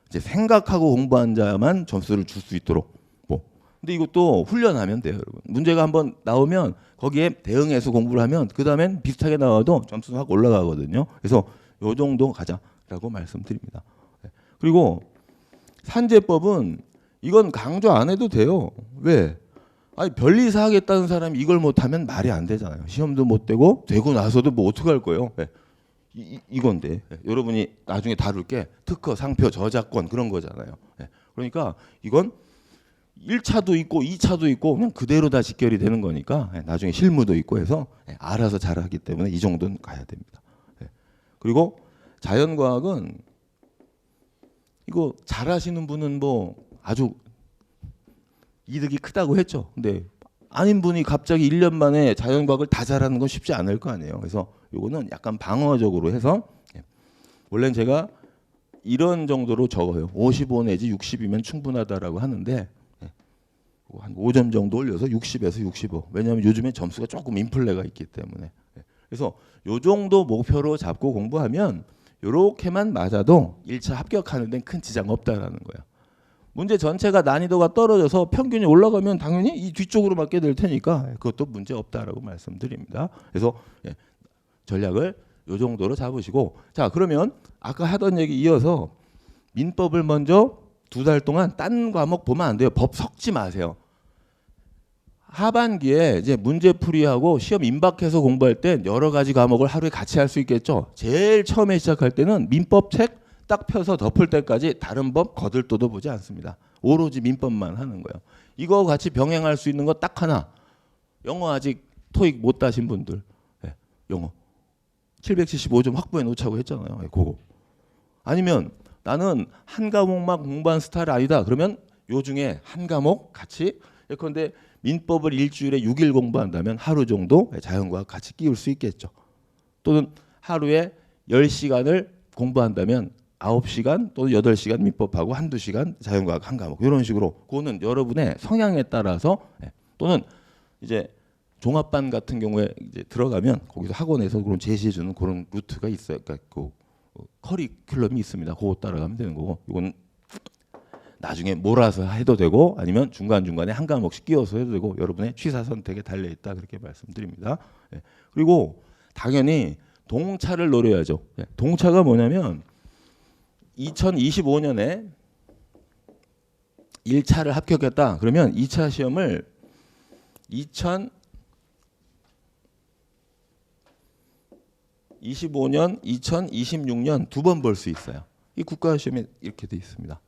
이제 생각하고 공부한 자만 점수를 줄 수 있도록. 근데 이것도 훈련하면 돼요, 여러분. 문제가 한번 나오면 거기에 대응해서 공부를 하면 그 다음엔 비슷하게 나와도 점수가 확 올라가거든요. 그래서 요 정도 가자라고 말씀드립니다. 그리고 산재법은 이건 강조 안 해도 돼요. 왜? 아니 변리사 하겠다는 사람이 이걸 못하면 말이 안 되잖아요. 시험도 못 되고 되고 나서도 뭐 어떻게 할 거예요? 이건데 여러분이 나중에 다룰 게 특허, 상표, 저작권 그런 거잖아요. 그러니까 이건 1차도 있고 2차도 있고 그냥 그대로 다 직결이 되는 거니까 나중에 실무도 있고 해서 알아서 잘하기 때문에 이 정도는 가야 됩니다. 그리고 자연과학은 이거 잘하시는 분은 뭐 아주 이득이 크다고 했죠. 근데 아닌 분이 갑자기 1년 만에 자연과학을 다 잘하는 건 쉽지 않을 거 아니에요. 그래서 이거는 약간 방어적으로 해서 원래는 제가 이런 정도로 적어요. 55 내지 60이면 충분하다라고 하는데 한 5점 정도 올려서 60에서 65. 왜냐하면 요즘에 점수가 조금 인플레가 있기 때문에. 그래서 요 정도 목표로 잡고 공부하면 요렇게만 맞아도 1차 합격하는 데는 큰 지장 없다라는 거예요. 문제 전체가 난이도가 떨어져서 평균이 올라가면 당연히 이 뒤쪽으로 맞게 될 테니까 그것도 문제 없다라고 말씀드립니다. 그래서 전략을 요 정도로 잡으시고, 자 그러면 아까 하던 얘기 이어서 민법을 먼저 2달 동안 딴 과목 보면 안 돼요. 법 섞지 마세요. 하반기에 이제 문제풀이하고 시험 임박해서 공부할 땐 여러 가지 과목을 하루에 같이 할 수 있겠죠. 제일 처음에 시작할 때는 민법 책 딱 펴서 덮을 때까지 다른 법 거들떠도 보지 않습니다. 오로지 민법만 하는 거예요. 이거 같이 병행할 수 있는 거 딱 하나. 영어 아직 토익 못 따신 분들. 네, 영어 775점 확보해 놓자고 했잖아요. 네, 그거. 아니면 나는 한 과목만 공부한 스타일 아니다. 그러면 요 중에 한 과목 같이 예컨대 민법을 일주일에 6일 공부한다면 하루 정도 자연과학 같이 끼울 수 있겠죠. 또는 하루에 10시간을 공부한다면 9시간 또는 8시간 민법하고 한두 시간 자연과학 한 과목 이런 식으로 그거는 여러분의 성향에 따라서 또는 이제 종합반 같은 경우에 이제 들어가면 거기서 학원에서 그런 제시해주는 그런 루트가 있어요. 그러니까 그 커리큘럼이 있습니다. 그거 따라가면 되는 거고 이건 나중에 몰아서 해도 되고 아니면 중간중간에 한 과목씩 끼워서 해도 되고 여러분의 취사 선택에 달려있다 그렇게 말씀드립니다. 그리고 당연히 동차를 노려야죠. 동차가 뭐냐면 2025년에 1차를 합격했다. 그러면 2차 시험을 2025년, 2026년 2번 볼 수 있어요. 이 국가시험에 이렇게 돼 있습니다.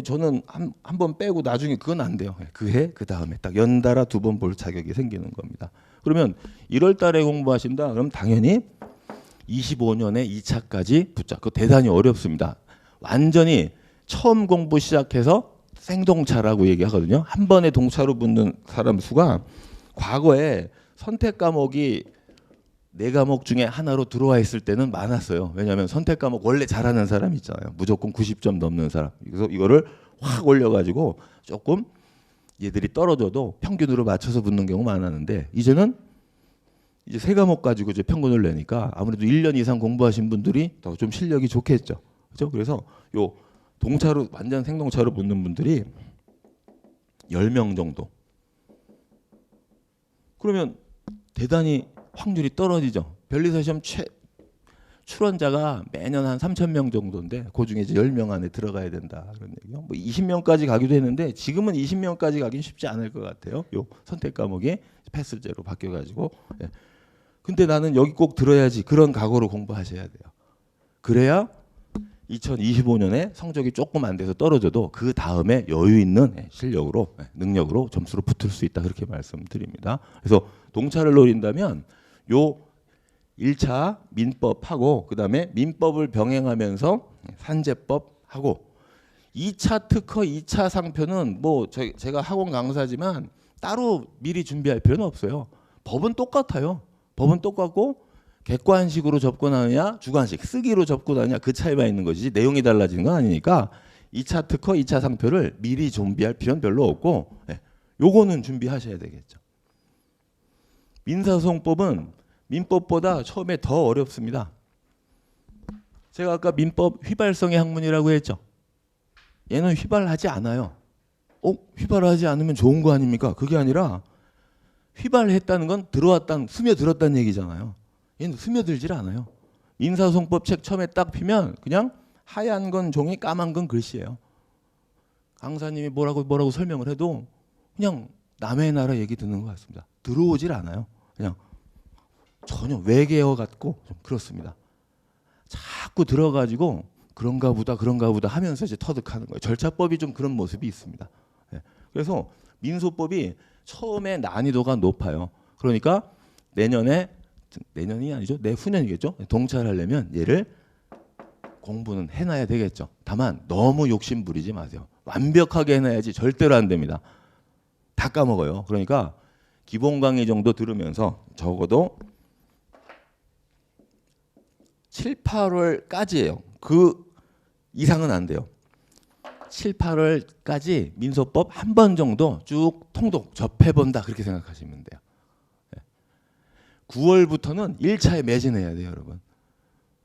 저는 한 번 빼고 나중에 그건 안 돼요. 그 해, 그 다음에 딱 연달아 2번 볼 자격이 생기는 겁니다. 그러면 1월 달에 공부하신다. 그럼 당연히 25년에 2차까지 붙자. 그거 대단히 어렵습니다. 완전히 처음 공부 시작해서 생동차라고 얘기하거든요. 한 번에 동차로 붙는 사람 수가 과거에 선택 과목이 4과목 중에 하나로 들어와 있을 때는 많았어요. 왜냐하면 선택 과목 원래 잘하는 사람 있잖아요. 무조건 90점 넘는 사람. 그래서 이거를 확 올려가지고 조금 얘들이 떨어져도 평균으로 맞춰서 붙는 경우 많았는데 이제는 이제 3과목 가지고 이제 평균을 내니까 아무래도 1년 이상 공부하신 분들이 더 좀 실력이 좋겠죠. 그렇죠? 그래서 요 동차로 완전 생동차로 붙는 분들이 10명 정도. 그러면 대단히 확률이 떨어지죠. 변리사 시험 출원자가 매년 한 3,000명 정도인데 그 중에 이제 10명 안에 들어가야 된다 그런 얘기요. 뭐 20명까지 가기도 했는데 지금은 20명까지 가긴 쉽지 않을 것 같아요. 요 선택 과목이 패스제로 바뀌어가지고. 근데 나는 여기 꼭 들어야지 그런 각오로 공부하셔야 돼요. 그래야 2025년에 성적이 조금 안 돼서 떨어져도 그 다음에 여유 있는 실력으로 능력으로 점수로 붙을 수 있다 그렇게 말씀드립니다. 그래서 동차를 노린다면 요 1차 민법하고 그다음에 민법을 병행하면서 산재법하고 2차 특허 2차 상표는 뭐 제가 학원 강사지만 따로 미리 준비할 필요는 없어요. 법은 똑같아요. 법은 똑같고 객관식으로 접근하느냐 주관식 쓰기로 접근하느냐 그 차이만 있는 것이지 내용이 달라지는 건 아니니까 2차 특허 2차 상표를 미리 준비할 필요는 별로 없고 요거는 준비하셔야 되겠죠. 민사소송법은 민법보다 처음에 더 어렵습니다. 제가 아까 민법 휘발성의 학문이라고 했죠. 얘는 휘발하지 않아요. 휘발하지 않으면 좋은 거 아닙니까? 그게 아니라 휘발했다는 건 스며들었다는 얘기잖아요. 얘는 스며들질 않아요. 민사소송법 책 처음에 딱 피면 그냥 하얀 건 종이 까만 건 글씨예요. 강사님이 뭐라고 설명을 해도 그냥 남의 나라 얘기 듣는 것 같습니다. 들어오질 않아요. 그냥 전혀 외계어 같고 좀 그렇습니다. 자꾸 들어가지고 그런가 보다 하면서 이제 터득하는 거예요. 절차법이 좀 그런 모습이 있습니다. 그래서 민소법이 처음에 난이도가 높아요. 그러니까 내년이 아니죠. 내후년이겠죠. 동차를 하려면 얘를 공부는 해놔야 되겠죠. 다만 너무 욕심 부리지 마세요. 완벽하게 해놔야지 절대로 안 됩니다. 다 까먹어요. 그러니까 기본 강의 정도 들으면서 적어도 7, 8월까지예요. 그 이상은 안 돼요. 7, 8월까지 민소법 한 번 정도 쭉 통독 접해본다 그렇게 생각하시면 돼요. 9월부터는 1차에 매진해야 돼요, 여러분.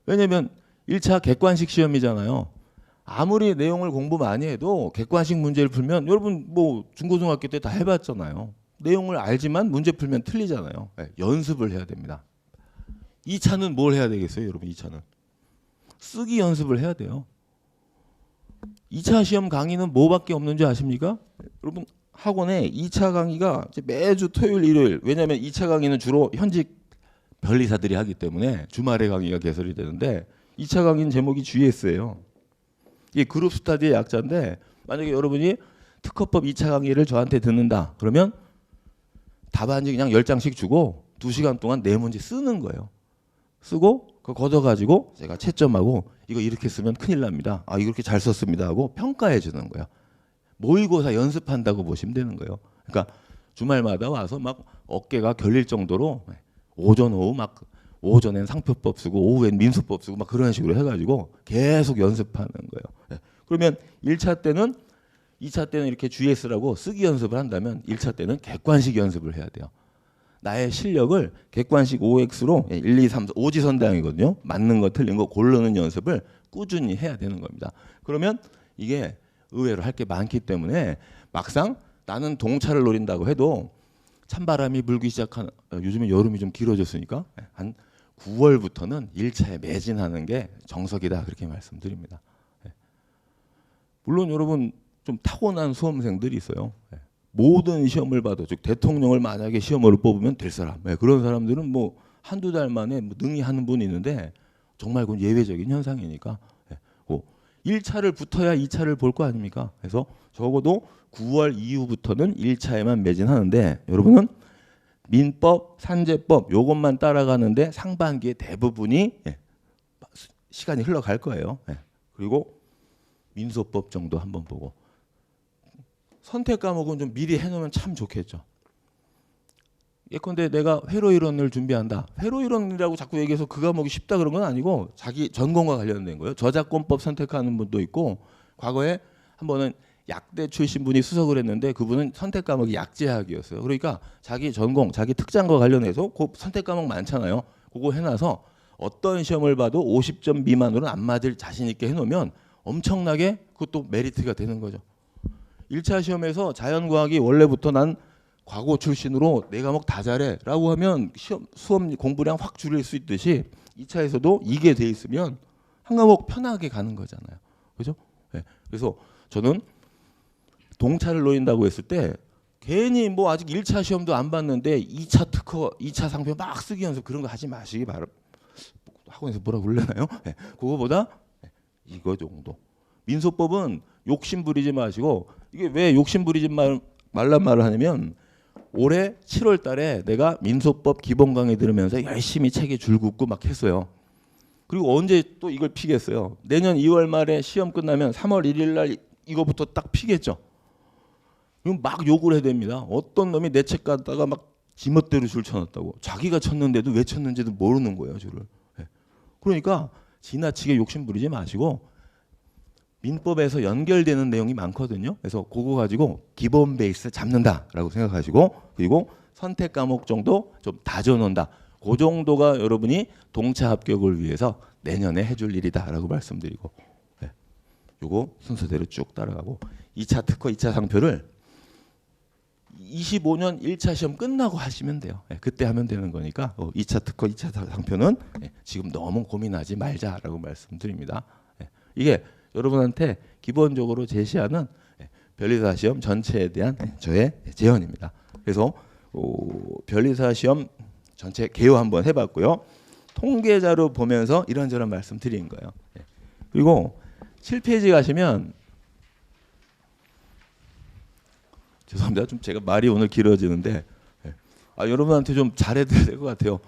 왜냐면 1차 객관식 시험이잖아요. 아무리 내용을 공부 많이 해도 객관식 문제를 풀면 여러분 뭐 중고등학교 때 다 해봤잖아요. 내용을 알지만 문제 풀면 틀리잖아요. 연습을 해야 됩니다. 2차는 뭘 해야 되겠어요, 여러분? 2차는 쓰기 연습을 해야 돼요. 2차 시험 강의는 뭐밖에 없는지 아십니까? 여러분 학원에 2차 강의가 매주 토요일 일요일, 왜냐하면 2차 강의는 주로 현직 변리사들이 하기 때문에 주말에 강의가 개설이 되는데 2차 강의는 제목이 GS예요. 이게 그룹 스터디의 약자인데 만약에 여러분이 특허법 2차 강의를 저한테 듣는다 그러면 답안지 그냥 10장씩 주고 2시간 동안 4문제 쓰는 거예요. 쓰고 그거 걷어가지고 제가 채점하고 이거 이렇게 쓰면 큰일 납니다. 아, 이렇게 잘 썼습니다 하고 평가해 주는 거예요. 모의고사 연습한다고 보시면 되는 거예요. 그러니까 주말마다 와서 막 어깨가 결릴 정도로 오전 오후 막 오전엔 상표법 쓰고 오후엔 민수법 쓰고 막 그런 식으로 해가지고 계속 연습하는 거예요. 그러면 1차 때는 2차 때는 이렇게 GS라고 쓰기 연습을 한다면 1차 때는 객관식 연습을 해야 돼요. 나의 실력을 객관식 OX로 1, 2, 3, 4, 오지선다형이거든요. 맞는 거 틀린 거 고르는 연습을 꾸준히 해야 되는 겁니다. 그러면 이게 의외로 할 게 많기 때문에 막상 나는 동차를 노린다고 해도 찬바람이 불기 시작한 요즘에 여름이 좀 길어졌으니까 한 9월부터는 1차에 매진하는 게 정석이다 그렇게 말씀드립니다. 물론 여러분 좀 타고난 수험생들이 있어요. 모든 시험을 봐도 즉 대통령을 만약에 시험으로 뽑으면 될 사람 그런 사람들은 뭐 한두 달 만에 뭐 능히 하는 분이 있는데 정말 그건 예외적인 현상이니까 1차를 붙어야 2차를 볼 거 아닙니까? 그래서 적어도 9월 이후부터는 1차에만 매진하는데 여러분은 민법, 산재법 요것만 따라가는데 상반기에 대부분이 시간이 흘러갈 거예요. 그리고 민소법 정도 한번 보고 선택 과목은 좀 미리 해놓으면 참 좋겠죠. 예컨대 내가 회로이론을 준비한다. 회로이론이라고 자꾸 얘기해서 그 과목이 쉽다 그런 건 아니고 자기 전공과 관련된 거예요. 저작권법 선택하는 분도 있고 과거에 한 번은 약대 출신 분이 수석을 했는데 그분은 선택 과목이 약제학이었어요. 그러니까 자기 전공, 자기 특장과 관련해서 그 선택 과목 많잖아요. 그거 해놔서 어떤 시험을 봐도 50점 미만으로는 안 맞을 자신 있게 해놓으면 엄청나게 그것도 메리트가 되는 거죠. 1차 시험에서 자연과학이 원래부터 난 과고 출신으로 네 과목 다 잘해 라고 하면 수험 공부량 확 줄일 수 있듯이 2차에서도 이게 돼 있으면 한 과목 편하게 가는 거잖아요. 그죠? 네. 그래서 저는 동차를 노린다고 했을 때 괜히 뭐 아직 1차 시험도 안 봤는데 2차 특허, 2차 상표 막 쓰기 연습 그런 거 하지 마시기 바랍니다. 학원에서 뭐라고 그러나요? 네. 그거보다 이거 정도. 민소법은 욕심 부리지 마시고 이게 왜 욕심 부리지 말란 말을 하냐면 올해 7월 달에 내가 민소법 기본 강의 들으면서 열심히 책에 줄 긋고 막 했어요. 그리고 언제 또 이걸 피겠어요. 내년 2월 말에 시험 끝나면 3월 1일 날 이거부터 딱 피겠죠. 그럼 막 욕을 해야 됩니다. 어떤 놈이 내 책 갖다가 막 지멋대로 줄 쳐놨다고. 자기가 쳤는데도 왜 쳤는지도 모르는 거예요, 줄을. 그러니까 지나치게 욕심 부리지 마시고 민법에서 연결되는 내용이 많거든요. 그래서 그거 가지고 기본 베이스 잡는다라고 생각하시고 그리고 선택 과목 정도 좀 다져놓는다. 그 정도가 여러분이 동차 합격을 위해서 내년에 해줄 일이다라고 말씀드리고 요거 순서대로 쭉 따라가고 2차 특허, 2차 상표를 25년 1차 시험 끝나고 하시면 돼요. 그때 하면 되는 거니까 2차 특허, 2차 상표는 지금 너무 고민하지 말자라고 말씀드립니다. 이게 여러분한테 기본적으로 제시하는 변리사 시험 전체에 대한 저의 제언입니다. 그래서 변리사 시험 전체 개요 한번 해봤고요. 통계자료 보면서 이런저런 말씀 드린 거예요. 그리고 7페이지 가시면 죄송합니다. 좀 제가 말이 오늘 길어지는데 여러분한테 좀 잘해드려야 될 것 같아요.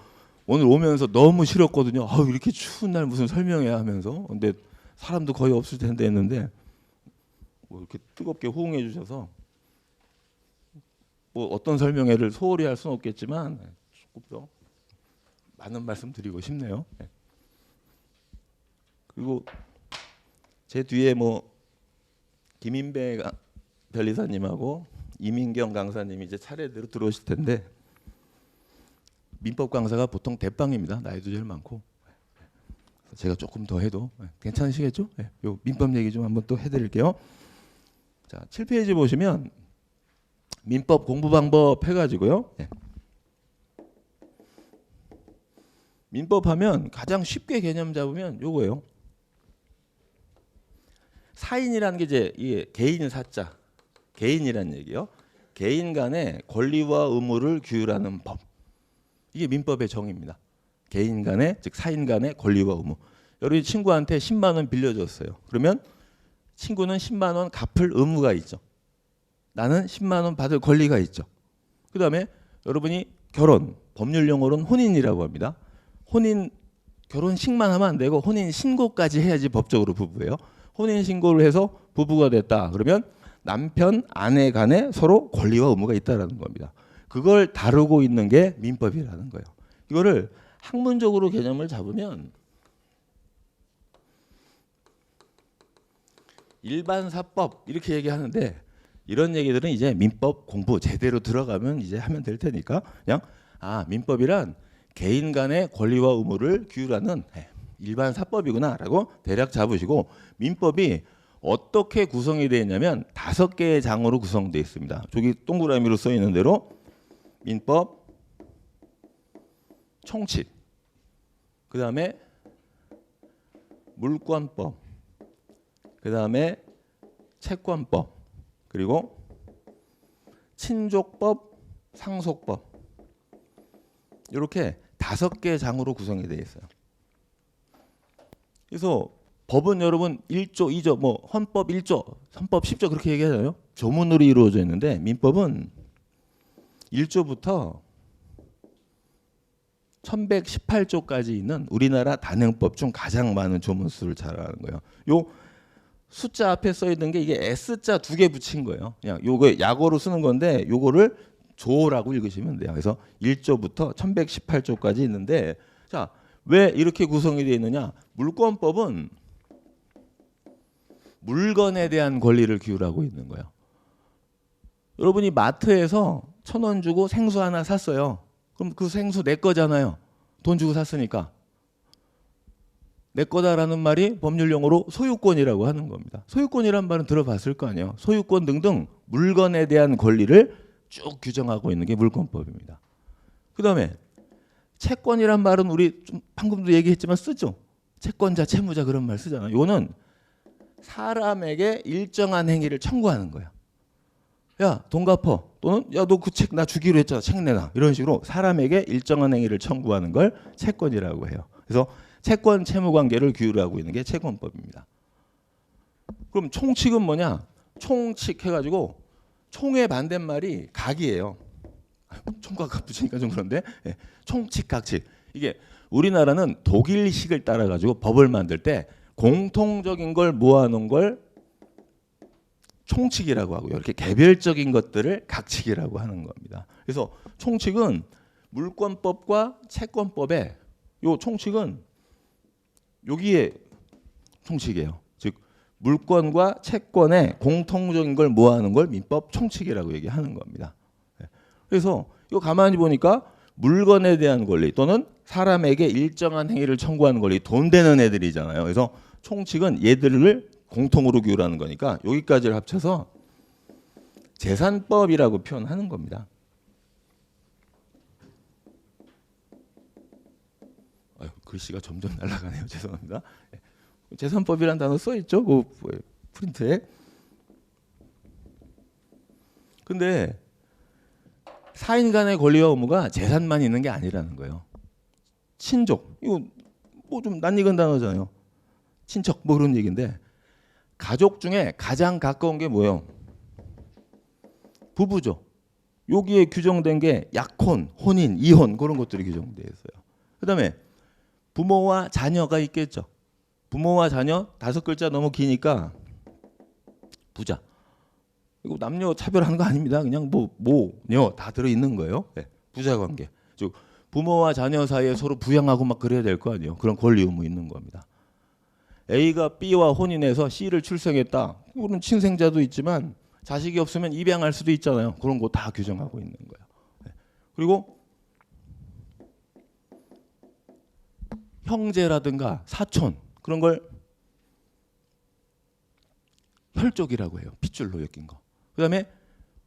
오늘 오면서 너무 싫었거든요. 이렇게 추운 날 무슨 설명해야 하면서 근데 사람도 거의 없을 텐데 했는데 뭐 이렇게 뜨겁게 호응해 주셔서 뭐 어떤 설명회를 소홀히 할 수는 없겠지만 조금 더 많은 말씀 드리고 싶네요. 그리고 제 뒤에 뭐 김인배 변리사님하고 이민경 강사님이 이제 차례대로 들어오실 텐데 민법 강사가 보통 대빵입니다. 나이도 제일 많고 제가 조금 더 해도 괜찮으시겠죠? 네, 요 민법 얘기 좀 한번 또 해드릴게요. 자, 7페이지 보시면 민법 공부 방법 해가지고요. 네. 민법 하면 가장 쉽게 개념 잡으면 요거예요. 사인이라는 게 이제 이게 개인 사자, 개인이라는 얘기요. 개인 간의 권리와 의무를 규율하는 법. 이게 민법의 정의입니다. 개인 간의, 즉 사인 간의 권리와 의무. 여러분이 친구한테 10만 원 빌려줬어요. 그러면 친구는 10만 원 갚을 의무가 있죠. 나는 10만 원 받을 권리가 있죠. 그 다음에 여러분이 결혼, 법률 용어로는 혼인이라고 합니다. 혼인, 결혼식만 하면 안 되고 혼인 신고까지 해야지 법적으로 부부예요. 혼인 신고를 해서 부부가 됐다. 그러면 남편, 아내 간에 서로 권리와 의무가 있다라는 겁니다. 그걸 다루고 있는 게 민법이라는 거예요. 이거를 학문적으로 개념을 잡으면 일반사법 이렇게 얘기하는데 이런 얘기들은 이제 민법 공부 제대로 들어가면 이제 하면 될 테니까 그냥 민법이란 개인 간의 권리와 의무를 규율하는 일반사법이구나라고 대략 잡으시고 민법이 어떻게 구성이 되어 있냐면 5개의 장으로 구성되어 있습니다. 저기 동그라미로 써 있는 대로 민법, 총칙, 그 다음에 물권법, 그 다음에 채권법, 그리고 친족법, 상속법 이렇게 5개 장으로 구성이 되어 있어요. 그래서 법은 여러분 1조, 2조, 뭐 헌법 1조, 헌법 10조 그렇게 얘기하잖아요. 조문으로 이루어져 있는데 민법은 1조부터 1118조까지 있는 우리나라 단행법 중 가장 많은 조문수를 자랑하는 거예요. 요 숫자 앞에 써 있는 게 이게 S자 2개 붙인 거예요. 그냥 요거 약어로 쓰는 건데 요거를 조라고 읽으시면 돼요. 그래서 1조부터 1118조까지 있는데 자, 왜 이렇게 구성이 되어 있느냐? 물권법은 물건에 대한 권리를 규율하고 있는 거예요. 여러분이 마트에서 1,000원 주고 생수 하나 샀어요. 그럼 그 생수 내 거잖아요. 돈 주고 샀으니까. 내 거다라는 말이 법률 용어로 소유권이라고 하는 겁니다. 소유권이란 말은 들어봤을 거 아니에요. 소유권 등등 물건에 대한 권리를 쭉 규정하고 있는 게 물권법입니다. 그 다음에 채권이란 말은 우리 좀 방금도 얘기했지만 쓰죠. 채권자, 채무자 그런 말 쓰잖아요. 이거는 사람에게 일정한 행위를 청구하는 거예요. 야, 돈 갚어. 또는 야, 너 그 책 나 주기로 했잖아. 책 내놔. 이런 식으로 사람에게 일정한 행위를 청구하는 걸 채권이라고 해요. 그래서 채권 채무 관계를 규율하고 있는 게 채권법입니다. 그럼 총칙은 뭐냐? 총칙 해가지고 총의 반대말이 각이에요. 총각 붙이니까 좀 그런데 총칙 각칙. 이게 우리나라는 독일식을 따라가지고 법을 만들 때 공통적인 걸 모아놓은 걸 총칙이라고 하고요. 이렇게 개별적인 것들을 각칙이라고 하는 겁니다. 그래서 총칙은 물권법과 채권법에 요 총칙은 여기에 총칙이에요. 즉 물권과 채권의 공통적인 걸 모아놓은 걸 민법 총칙이라고 얘기하는 겁니다. 그래서 이거 가만히 보니까 물건에 대한 권리 또는 사람에게 일정한 행위를 청구하는 권리, 돈 되는 애들이잖아요. 그래서 총칙은 얘들을 공통으로 규율하는 거니까 여기까지를 합쳐서 재산법이라고 표현하는 겁니다. 아유, 글씨가 점점 날아가네요. 죄송합니다. 재산법이라는 단어 써 있죠? 그 프린트에. 근데 사인 간의 권리와 의무가 재산만 있는 게 아니라는 거예요. 친족, 이거 뭐 좀 낯익은 단어잖아요. 친척 뭐 그런 얘기인데 가족 중에 가장 가까운 게 뭐예요? 부부죠. 여기에 규정된 게 약혼, 혼인, 이혼 그런 것들이 규정되어 있어요. 그다음에 부모와 자녀가 있겠죠. 부모와 자녀 5글자 너무 기니까 부자. 이거 남녀 차별하는 거 아닙니다. 그냥 모녀 다 들어 있는 거예요. 네. 부자 관계. 즉 부모와 자녀 사이에 서로 부양하고 막 그래야 될 거 아니에요. 그런 권리 의무 있는 겁니다. A가 B와 혼인해서 C를 출생했다. 그런 친생자도 있지만 자식이 없으면 입양할 수도 있잖아요. 그런 거 다 규정하고 있는 거예요. 그리고 형제라든가 사촌 그런 걸 혈족이라고 해요. 핏줄로 엮인 거. 그다음에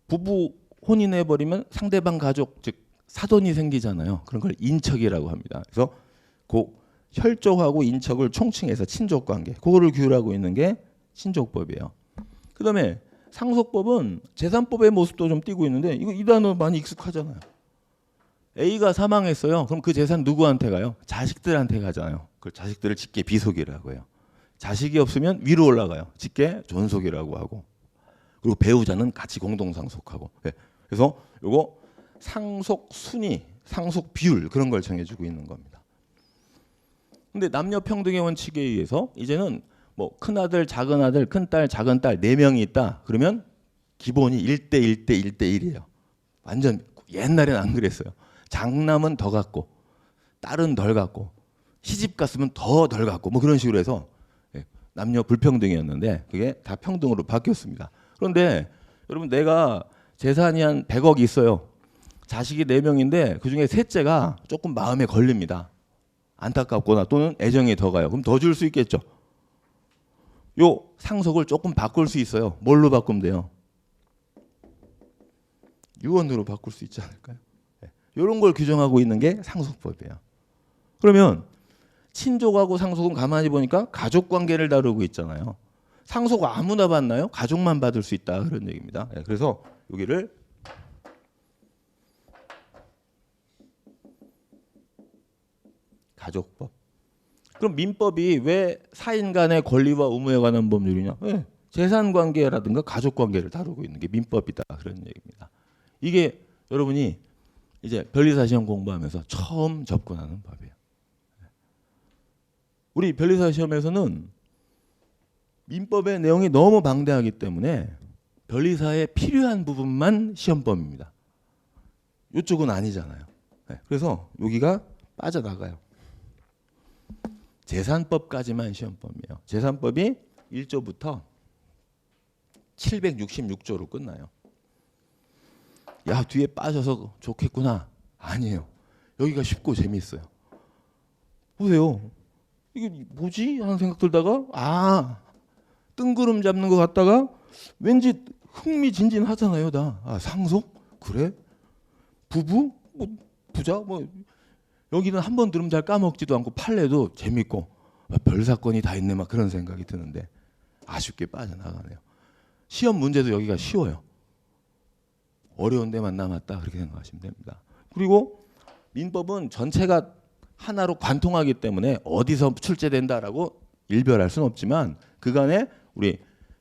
부부 혼인해 버리면 상대방 가족 즉 사돈이 생기잖아요. 그런 걸 인척이라고 합니다. 그래서 그 혈족하고 인척을 총칭해서 친족 관계. 그거를 규율하고 있는 게 친족법이에요. 그다음에 상속법은 재산법의 모습도 좀 띄고 있는데 이거 이 단어 많이 익숙하잖아요. A가 사망했어요. 그럼 그 재산 누구한테 가요? 자식들한테 가잖아요. 그걸 자식들을 직계 비속이라고 해요. 자식이 없으면 위로 올라가요. 직계 존속이라고 하고. 그리고 배우자는 같이 공동 상속하고. 그래서 요거 상속 순위, 상속 비율 그런 걸 정해주고 있는 겁니다. 근데 남녀 평등의 원칙에 의해서 이제는 뭐 큰아들, 작은아들, 큰딸, 작은딸 4명이 있다. 그러면 기본이 1대 1대 1대 1이에요. 완전 옛날에는 안 그랬어요. 장남은 더 갖고 딸은 덜 갖고 시집 갔으면 더 덜 갖고 뭐 그런 식으로 해서 남녀 불평등이었는데 그게 다 평등으로 바뀌었습니다. 그런데 여러분 내가 재산이 한 100억이 있어요. 자식이 4명인데 그중에 셋째가 조금 마음에 걸립니다. 안타깝거나 또는 애정이 더 가요. 그럼 더 줄 수 있겠죠. 요 상속을 조금 바꿀 수 있어요. 뭘로 바꾸면 돼요? 유언으로 바꿀 수 있지 않을까요? 이런 걸 규정하고 있는 게 상속법이에요. 그러면 친족하고 상속은 가만히 보니까 가족 관계를 다루고 있잖아요. 상속 아무나 받나요? 가족만 받을 수 있다 그런 얘기입니다. 그래서 여기를 가족법. 그럼 민법이 왜 사인 간의 권리와 의무에 관한 법률이냐? 재산 관계라든가 가족 관계를 다루고 있는 게 민법이다 그런 얘기입니다. 이게 여러분이 이제 변리사 시험 공부하면서 처음 접근하는 법이에요. 우리 변리사 시험에서는 민법의 내용이 너무 방대하기 때문에 변리사에 필요한 부분만 시험법입니다. 이쪽은 아니잖아요. 그래서 여기가 빠져나가요. 재산법까지만 시험법이에요. 재산법이 1조부터 766조로 끝나요. 야 뒤에 빠져서 좋겠구나. 아니에요. 여기가 쉽고 재미있어요. 보세요. 이게 뭐지? 하는 생각 들다가 뜬구름 잡는 것 같다가 왠지 흥미진진하잖아요. 상속? 그래? 부부? 뭐 부자? 뭐 여기는 한 번 들으면 잘 까먹지도 않고 판례도 재밌고 별 사건이 다 있네 막 그런 생각이 드는데 아쉽게 빠져나가네요. 시험 문제도 여기가 쉬워요. 어려운 데만 남았다 그렇게 생각하시면 됩니다. 그리고 민법은 전체가 하나로 관통하기 때문에 어디서 출제된다라고 일별할 수는 없지만 그간에 우리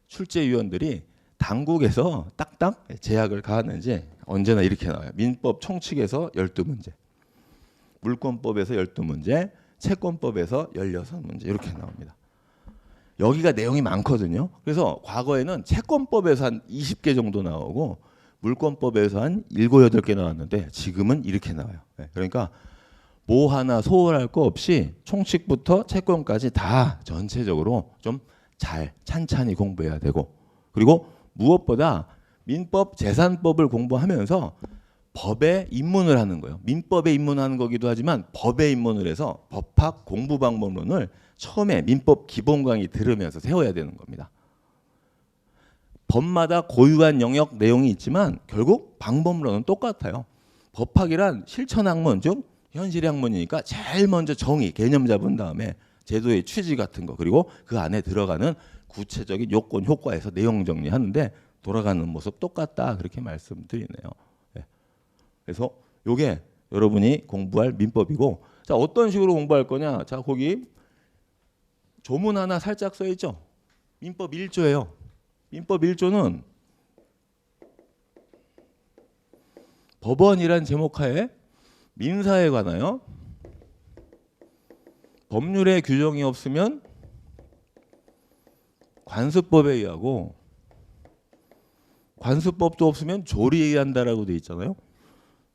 출제위원들이 당국에서 딱딱 제약을 가하는지 언제나 이렇게 나와요. 민법 총칙에서 12문제, 물권법에서 12문제, 채권법에서 16문제 이렇게 나옵니다. 여기가 내용이 많거든요. 그래서 과거에는 채권법에서 한 20개 정도 나오고 물권법에서 한 7, 8개 나왔는데 지금은 이렇게 나와요. 그러니까 뭐 하나 소홀할 거 없이 총칙부터 채권까지 다 전체적으로 좀 잘 찬찬히 공부해야 되고 그리고 무엇보다 민법 재산법을 공부하면서 법에 입문을 하는 거예요. 민법에 입문하는 거기도 하지만 법에 입문을 해서 법학 공부방법론을 처음에 민법 기본 강의 들으면서 세워야 되는 겁니다. 법마다 고유한 영역 내용이 있지만 결국 방법론은 똑같아요. 법학이란 실천학문 즉 현실의 학문이니까 제일 먼저 정의, 개념 잡은 다음에 제도의 취지 같은 거 그리고 그 안에 들어가는 구체적인 요건, 효과에서 내용 정리하는데 돌아가는 모습 똑같다 그렇게 말씀드리네요. 그래서 이게 여러분이 공부할 민법이고 자 어떤 식으로 공부할 거냐? 자 거기 조문 하나 살짝 써 있죠. 민법 1조예요. 민법 1조는 법원이란 제목하에 민사에 관하여 법률의 규정이 없으면 관습법에 의하고 관습법도 없으면 조리에 의한다라고 돼 있잖아요.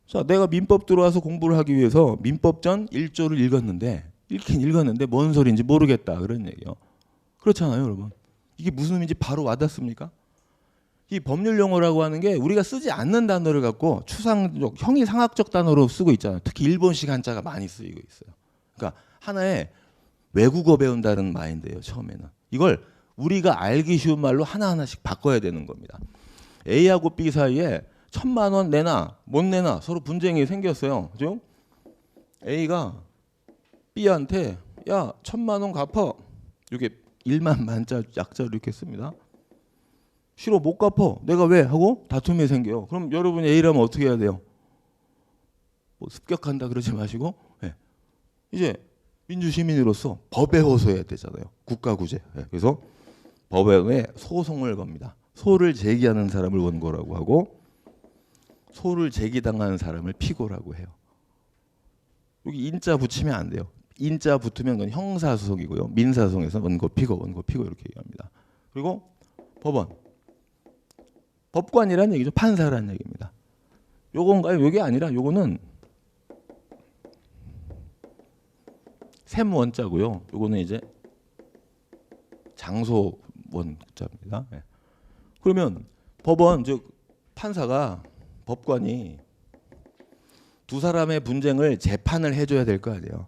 자, 내가 민법 들어와서 공부를 하기 위해서 민법전 1조를 읽었는데 읽긴 읽었는데 뭔 소리인지 모르겠다 그런 얘기요. 그렇잖아요, 여러분. 이게 무슨 의미인지 바로 와닿습니까? 이 법률 용어라고 하는 게 우리가 쓰지 않는 단어를 갖고 추상적, 형이상학적 단어로 쓰고 있잖아요. 특히 일본식 한자가 많이 쓰이고 있어요. 그러니까 하나의 외국어 배운다는 마인드예요, 처음에는. 이걸 우리가 알기 쉬운 말로 하나하나씩 바꿔야 되는 겁니다. A하고 B 사이에 1,000만 원 내놔, 못 내놔 서로 분쟁이 생겼어요. 그죠? A가 B한테 야, 1,000만 원 갚아. 이렇게 1만 만자 약자로 이렇게 씁니다. 싫어, 못 갚아. 내가 왜? 하고 다툼이 생겨요. 그럼 여러분이 A라면 어떻게 해야 돼요? 뭐 습격한다 그러지 마시고 이제 민주시민으로서 법에 호소해야 되잖아요. 국가구제. 그래서 법에 소송을 겁니다. 소를 제기하는 사람을 원고라고 하고 소를 제기당하는 사람을 피고라고 해요. 여기 인자 붙이면 안 돼요. 인자 붙으면 그건 형사소송이고요. 민사소송에서 원고 피고 이렇게 얘기합니다. 그리고 법원. 법관이라는 얘기죠. 판사라는 얘기입니다. 요건가요? 요게 아니라 요거는 셈원자고요. 요거는 이제 장소원자입니다. 그러면 법원 즉 판사가 법관이 두 사람의 분쟁을 재판을 해줘야 될 거 아니에요.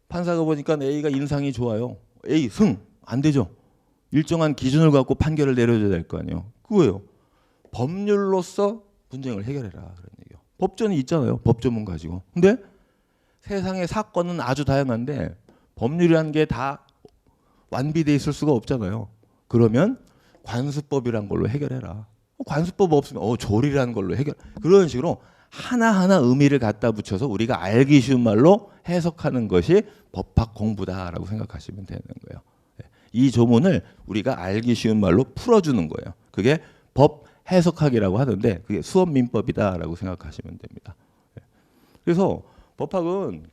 판사가 보니까 A가 인상이 좋아요. A 승 안 되죠. 일정한 기준을 갖고 판결을 내려줘야 될 거 아니에요. 그거예요. 법률로서 분쟁을 해결해라 그런 얘기요. 법전이 있잖아요. 법조문 가지고. 근데 세상의 사건은 아주 다양한데 법률이라는 게 다 완비돼 있을 수가 없잖아요. 그러면 관수법이란 걸로 해결해라. 관수법 없으면 조리라는 걸로 해결. 그런 식으로 하나하나 의미를 갖다 붙여서 우리가 알기 쉬운 말로 해석하는 것이 법학 공부다라고 생각하시면 되는 거예요. 이 조문을 우리가 알기 쉬운 말로 풀어주는 거예요. 그게 법 해석학이라고 하는데 그게 수업 민법이다라고 생각하시면 됩니다. 그래서 법학은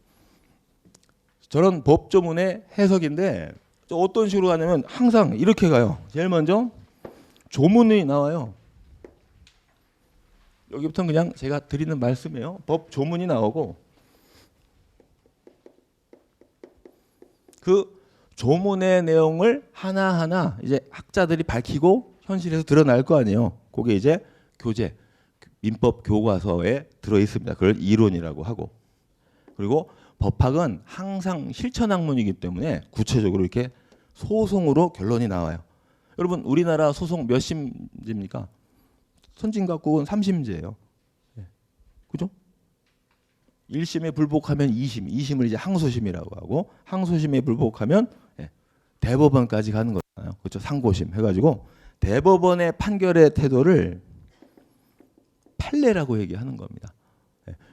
저런 법조문의 해석인데 어떤 식으로 가냐면 항상 이렇게 가요. 제일 먼저 조문이 나와요. 여기부터는 그냥 제가 드리는 말씀이에요. 법 조문이 나오고 그 조문의 내용을 하나하나 이제 학자들이 밝히고 현실에서 드러날 거 아니에요. 그게 이제 교재, 민법 교과서에 들어 있습니다. 그걸 이론이라고 하고. 그리고 법학은 항상 실천학문이기 때문에 구체적으로 이렇게 소송으로 결론이 나와요. 여러분 우리나라 소송 몇 심제입니까? 선진각국은 3심제예요. 그죠? 1심에 불복하면 2심, 2심을 이제 항소심이라고 하고 항소심에 불복하면 대법원까지 가는 거잖아요. 그렇죠? 상고심 해가지고 대법원의 판결의 태도를 판례라고 얘기하는 겁니다.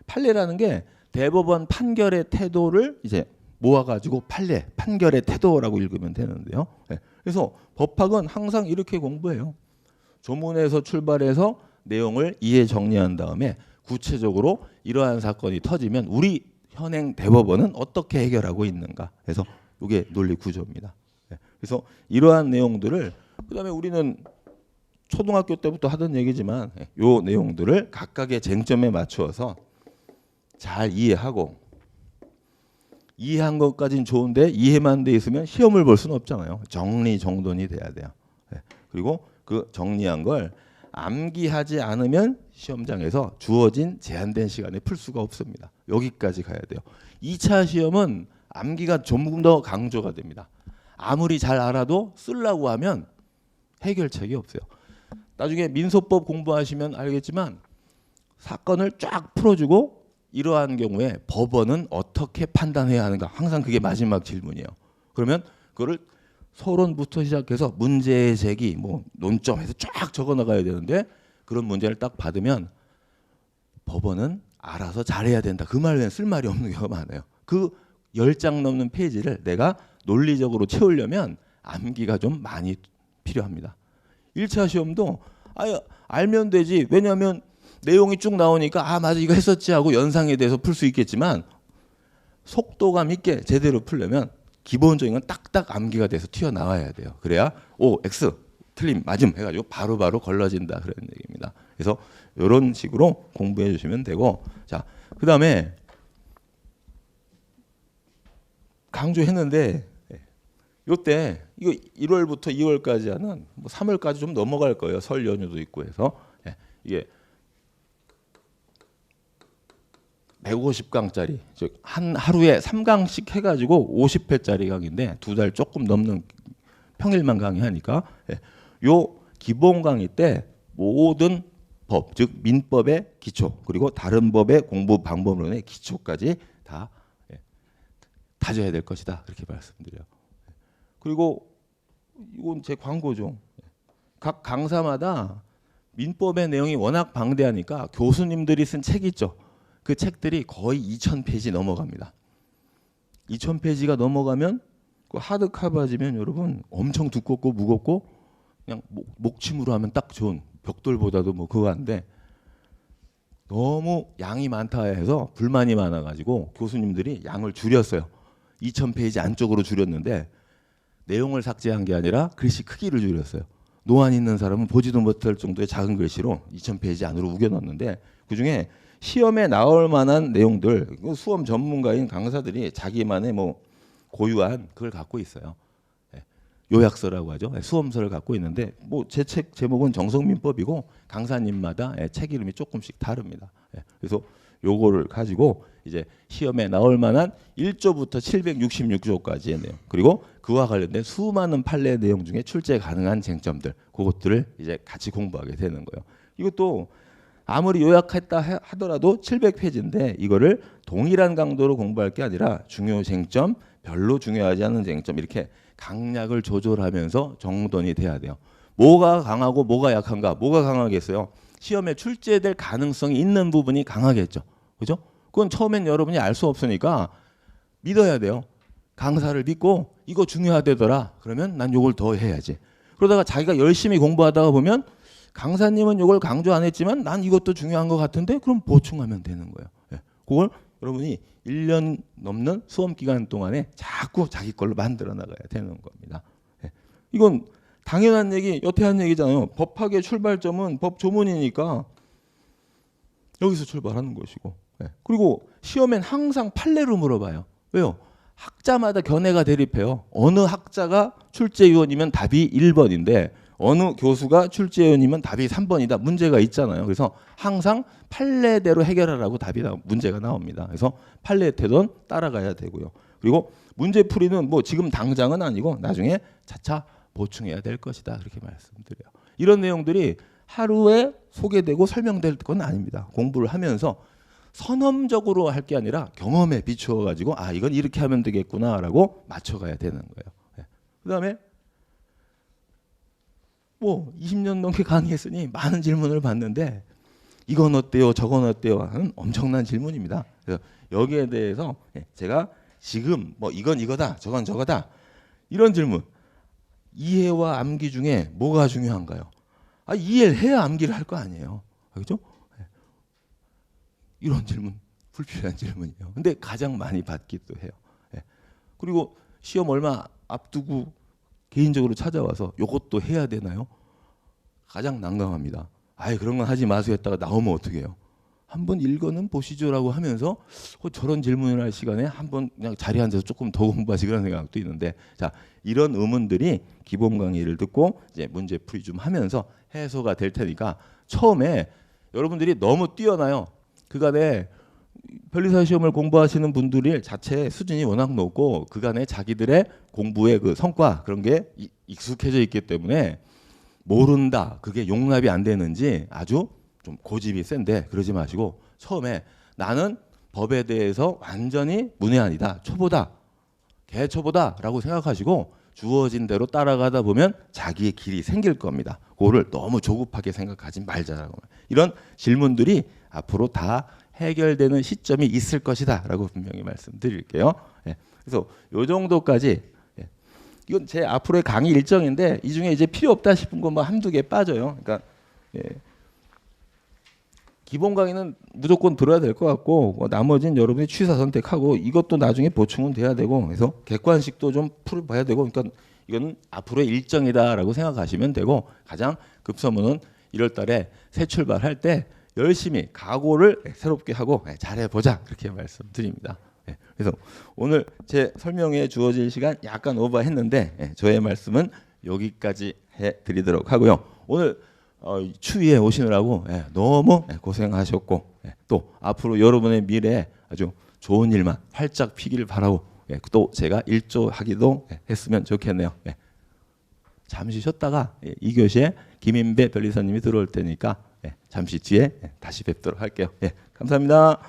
판례라는 게 대법원 판결의 태도를 이제 모아가지고 판례, 판결의 태도라고 읽으면 되는데요. 그래서 법학은 항상 이렇게 공부해요. 조문에서 출발해서 내용을 이해 정리한 다음에 구체적으로 이러한 사건이 터지면 우리 현행 대법원은 어떻게 해결하고 있는가. 그래서 이게 논리 구조입니다. 그래서 이러한 내용들을 그다음에 우리는 초등학교 때부터 하던 얘기지만 이 내용들을 각각의 쟁점에 맞추어서 잘 이해하고 이해한 것까지는 좋은데 이해만 돼 있으면 시험을 볼 수는 없잖아요. 정리정돈이 돼야 돼요. 그리고 그 정리한 걸 암기하지 않으면 시험장에서 주어진 제한된 시간에 풀 수가 없습니다. 여기까지 가야 돼요. 2차 시험은 암기가 조금 더 강조가 됩니다. 아무리 잘 알아도 쓰려고 하면 해결책이 없어요. 나중에 민소법 공부하시면 알겠지만 사건을 쫙 풀어주고 이러한 경우에 법원은 어떻게 판단해야 하는가 항상 그게 마지막 질문이에요. 그러면 그거를 서론부터 시작해서 문제 제기, 뭐 논점해서 쫙 적어 나가야 되는데 그런 문제를 딱 받으면 법원은 알아서 잘해야 된다. 그 말 외엔 쓸 말이 없는 경우가 많아요. 그 10장 넘는 페이지를 내가 논리적으로 채우려면 암기가 좀 많이 필요합니다. 1차 시험도 알면 되지. 왜냐하면 내용이 쭉 나오니까 아 맞아 이거 했었지 하고 연상에 대해서 풀 수 있겠지만 속도감 있게 제대로 풀려면 기본적인 건 딱딱 암기가 돼서 튀어나와야 돼요. 그래야 오 X 틀림 맞음 해가지고 바로바로 걸러진다 그런 얘기입니다. 그래서 이런 식으로 공부해 주시면 되고 자 그다음에 강조했는데 요때 이거 1월부터 2월까지 하는 뭐 3월까지 좀 넘어갈 거예요. 설 연휴도 있고 해서 예, 이게 150강짜리 즉 한 하루에 3강씩 해가지고 50회짜리 강의인데 2달 조금 넘는 평일만 강의하니까 예, 요 기본 강의 때 모든 법, 즉 민법의 기초 그리고 다른 법의 공부 방법론의 기초까지 다 다져야 될 것이다 그렇게 말씀드려요. 그리고 이건 제 광고죠. 각 강사마다 민법의 내용이 워낙 방대하니까 교수님들이 쓴 책 있죠. 그 책들이 거의 2,000페이지 넘어갑니다. 2,000페이지가 넘어가면 그 하드 카바지면 여러분 엄청 두껍고 무겁고 그냥 목침으로 하면 딱 좋은 벽돌보다도 뭐 그거 한데 너무 양이 많다 해서 불만이 많아가지고 교수님들이 양을 줄였어요. 2,000페이지 안쪽으로 줄였는데 내용을 삭제한 게 아니라 글씨 크기를 줄였어요. 노안 있는 사람은 보지도 못할 정도의 작은 글씨로 2,000페이지 안으로 우겨넣었는데 그중에 시험에 나올 만한 내용들 수험 전문가인 강사들이 자기만의 뭐 고유한 그걸 갖고 있어요. 요약서라고 하죠. 수험서를 갖고 있는데 뭐 제 책 제목은 정성민법이고 강사님마다 책 이름이 조금씩 다릅니다. 그래서 요거를 가지고 이제 시험에 나올 만한 1조부터 766조까지의 내용 그리고 그와 관련된 수많은 판례 내용 중에 출제 가능한 쟁점들 그것들을 이제 같이 공부하게 되는 거예요. 이것도 아무리 요약했다 하더라도 700페이지인데 이거를 동일한 강도로 공부할 게 아니라 중요 쟁점, 별로 중요하지 않은 쟁점 이렇게 강약을 조절하면서 정돈이 돼야 돼요. 뭐가 강하고 뭐가 약한가? 뭐가 강하겠어요? 시험에 출제될 가능성이 있는 부분이 강하겠죠. 그죠? 그건 처음엔 여러분이 알 수 없으니까 믿어야 돼요. 강사를 믿고 이거 중요하대더라. 그러면 난 이걸 더 해야지. 그러다가 자기가 열심히 공부하다가 보면 강사님은 이걸 강조 안 했지만 난 이것도 중요한 것 같은데 그럼 보충하면 되는 거예요. 그걸 여러분이 1년 넘는 수험 기간 동안에 자꾸 자기 걸로 만들어 나가야 되는 겁니다. 이건 당연한 얘기, 여태한 얘기잖아요. 법학의 출발점은 법 조문이니까 여기서 출발하는 것이고. 그리고 시험엔 항상 판례로 물어봐요. 왜요? 학자마다 견해가 대립해요. 어느 학자가 출제위원이면 답이 1번인데 어느 교수가 출제위원이면 답이 3번이다. 문제가 있잖아요. 그래서 항상 판례대로 해결하라고 문제가 나옵니다. 그래서 판례 태도는 따라가야 되고요. 그리고 문제풀이는 뭐 지금 당장은 아니고 나중에 차차 보충해야 될 것이다. 그렇게 말씀드려요. 이런 내용들이 하루에 소개되고 설명될 건 아닙니다. 공부를 하면서 선험적으로 할 게 아니라 경험에 비추어 가지고 아 이건 이렇게 하면 되겠구나라고 맞춰가야 되는 거예요. 그다음에 뭐 20년 넘게 강의했으니 많은 질문을 받는데 이건 어때요? 저건 어때요? 하는 엄청난 질문입니다. 그래서 여기에 대해서 제가 지금 뭐 이건 이거다, 저건 저거다 이런 질문 이해와 암기 중에 뭐가 중요한가요? 아, 이해를 해야 암기를 할 거 아니에요. 그렇죠? 이런 질문 불필요한 질문이에요. 근데 가장 많이 받기도 해요. 그리고 시험 얼마 앞두고 개인적으로 찾아와서 이것도 해야 되나요? 가장 난감합니다. 아예 그런 건 하지 마세요 했다가 나오면 어떻게 해요? 한번 읽어는 보시죠라고 하면서 저런 질문을 할 시간에 한번 그냥 자리에 앉아서 조금 더 공부하시 그런 생각도 있는데 자 이런 의문들이 기본 강의를 듣고 이제 문제풀이 좀 하면서 해소가 될 테니까 처음에 여러분들이 너무 뛰어나요. 그간에 변리사 시험을 공부하시는 분들이 자체 수준이 워낙 높고 그간에 자기들의 공부의 그 성과 그런 게 익숙해져 있기 때문에 모른다 그게 용납이 안 되는지 아주 좀 고집이 센데 그러지 마시고 처음에 나는 법에 대해서 완전히 문외한이다 초보다 개초보다라고 생각하시고 주어진 대로 따라가다 보면 자기의 길이 생길 겁니다. 그거를 너무 조급하게 생각하지 말자라고 이런 질문들이 앞으로 다 해결되는 시점이 있을 것이다라고 분명히 말씀드릴게요. 그래서 요 정도까지 이건 제 앞으로의 강의 일정인데 이 중에 이제 필요 없다 싶은 거 뭐 한두 개 빠져요. 그러니까 기본 강의는 무조건 들어야 될 것 같고 나머지는 여러분이 취사 선택하고 이것도 나중에 보충은 돼야 되고 그래서 객관식도 좀 풀어봐야 되고 그러니까 이건 앞으로의 일정이다라고 생각하시면 되고 가장 급선무는 1월 달에 새 출발할 때 열심히 각오를 새롭게 하고 잘해보자 그렇게 말씀드립니다. 예, 그래서 오늘 제 설명에 주어질 시간 약간 오버했는데 예, 저의 말씀은 여기까지 해드리도록 하고요. 오늘 추위에 오시느라고 예, 너무 고생하셨고 예, 또 앞으로 여러분의 미래에 아주 좋은 일만 활짝 피기를 바라고 예, 또 제가 일조하기도 했으면 좋겠네요. 예. 잠시 쉬었다가 2교시에 김인배 변리사님이 들어올 테니까 잠시 뒤에 다시 뵙도록 할게요. 감사합니다.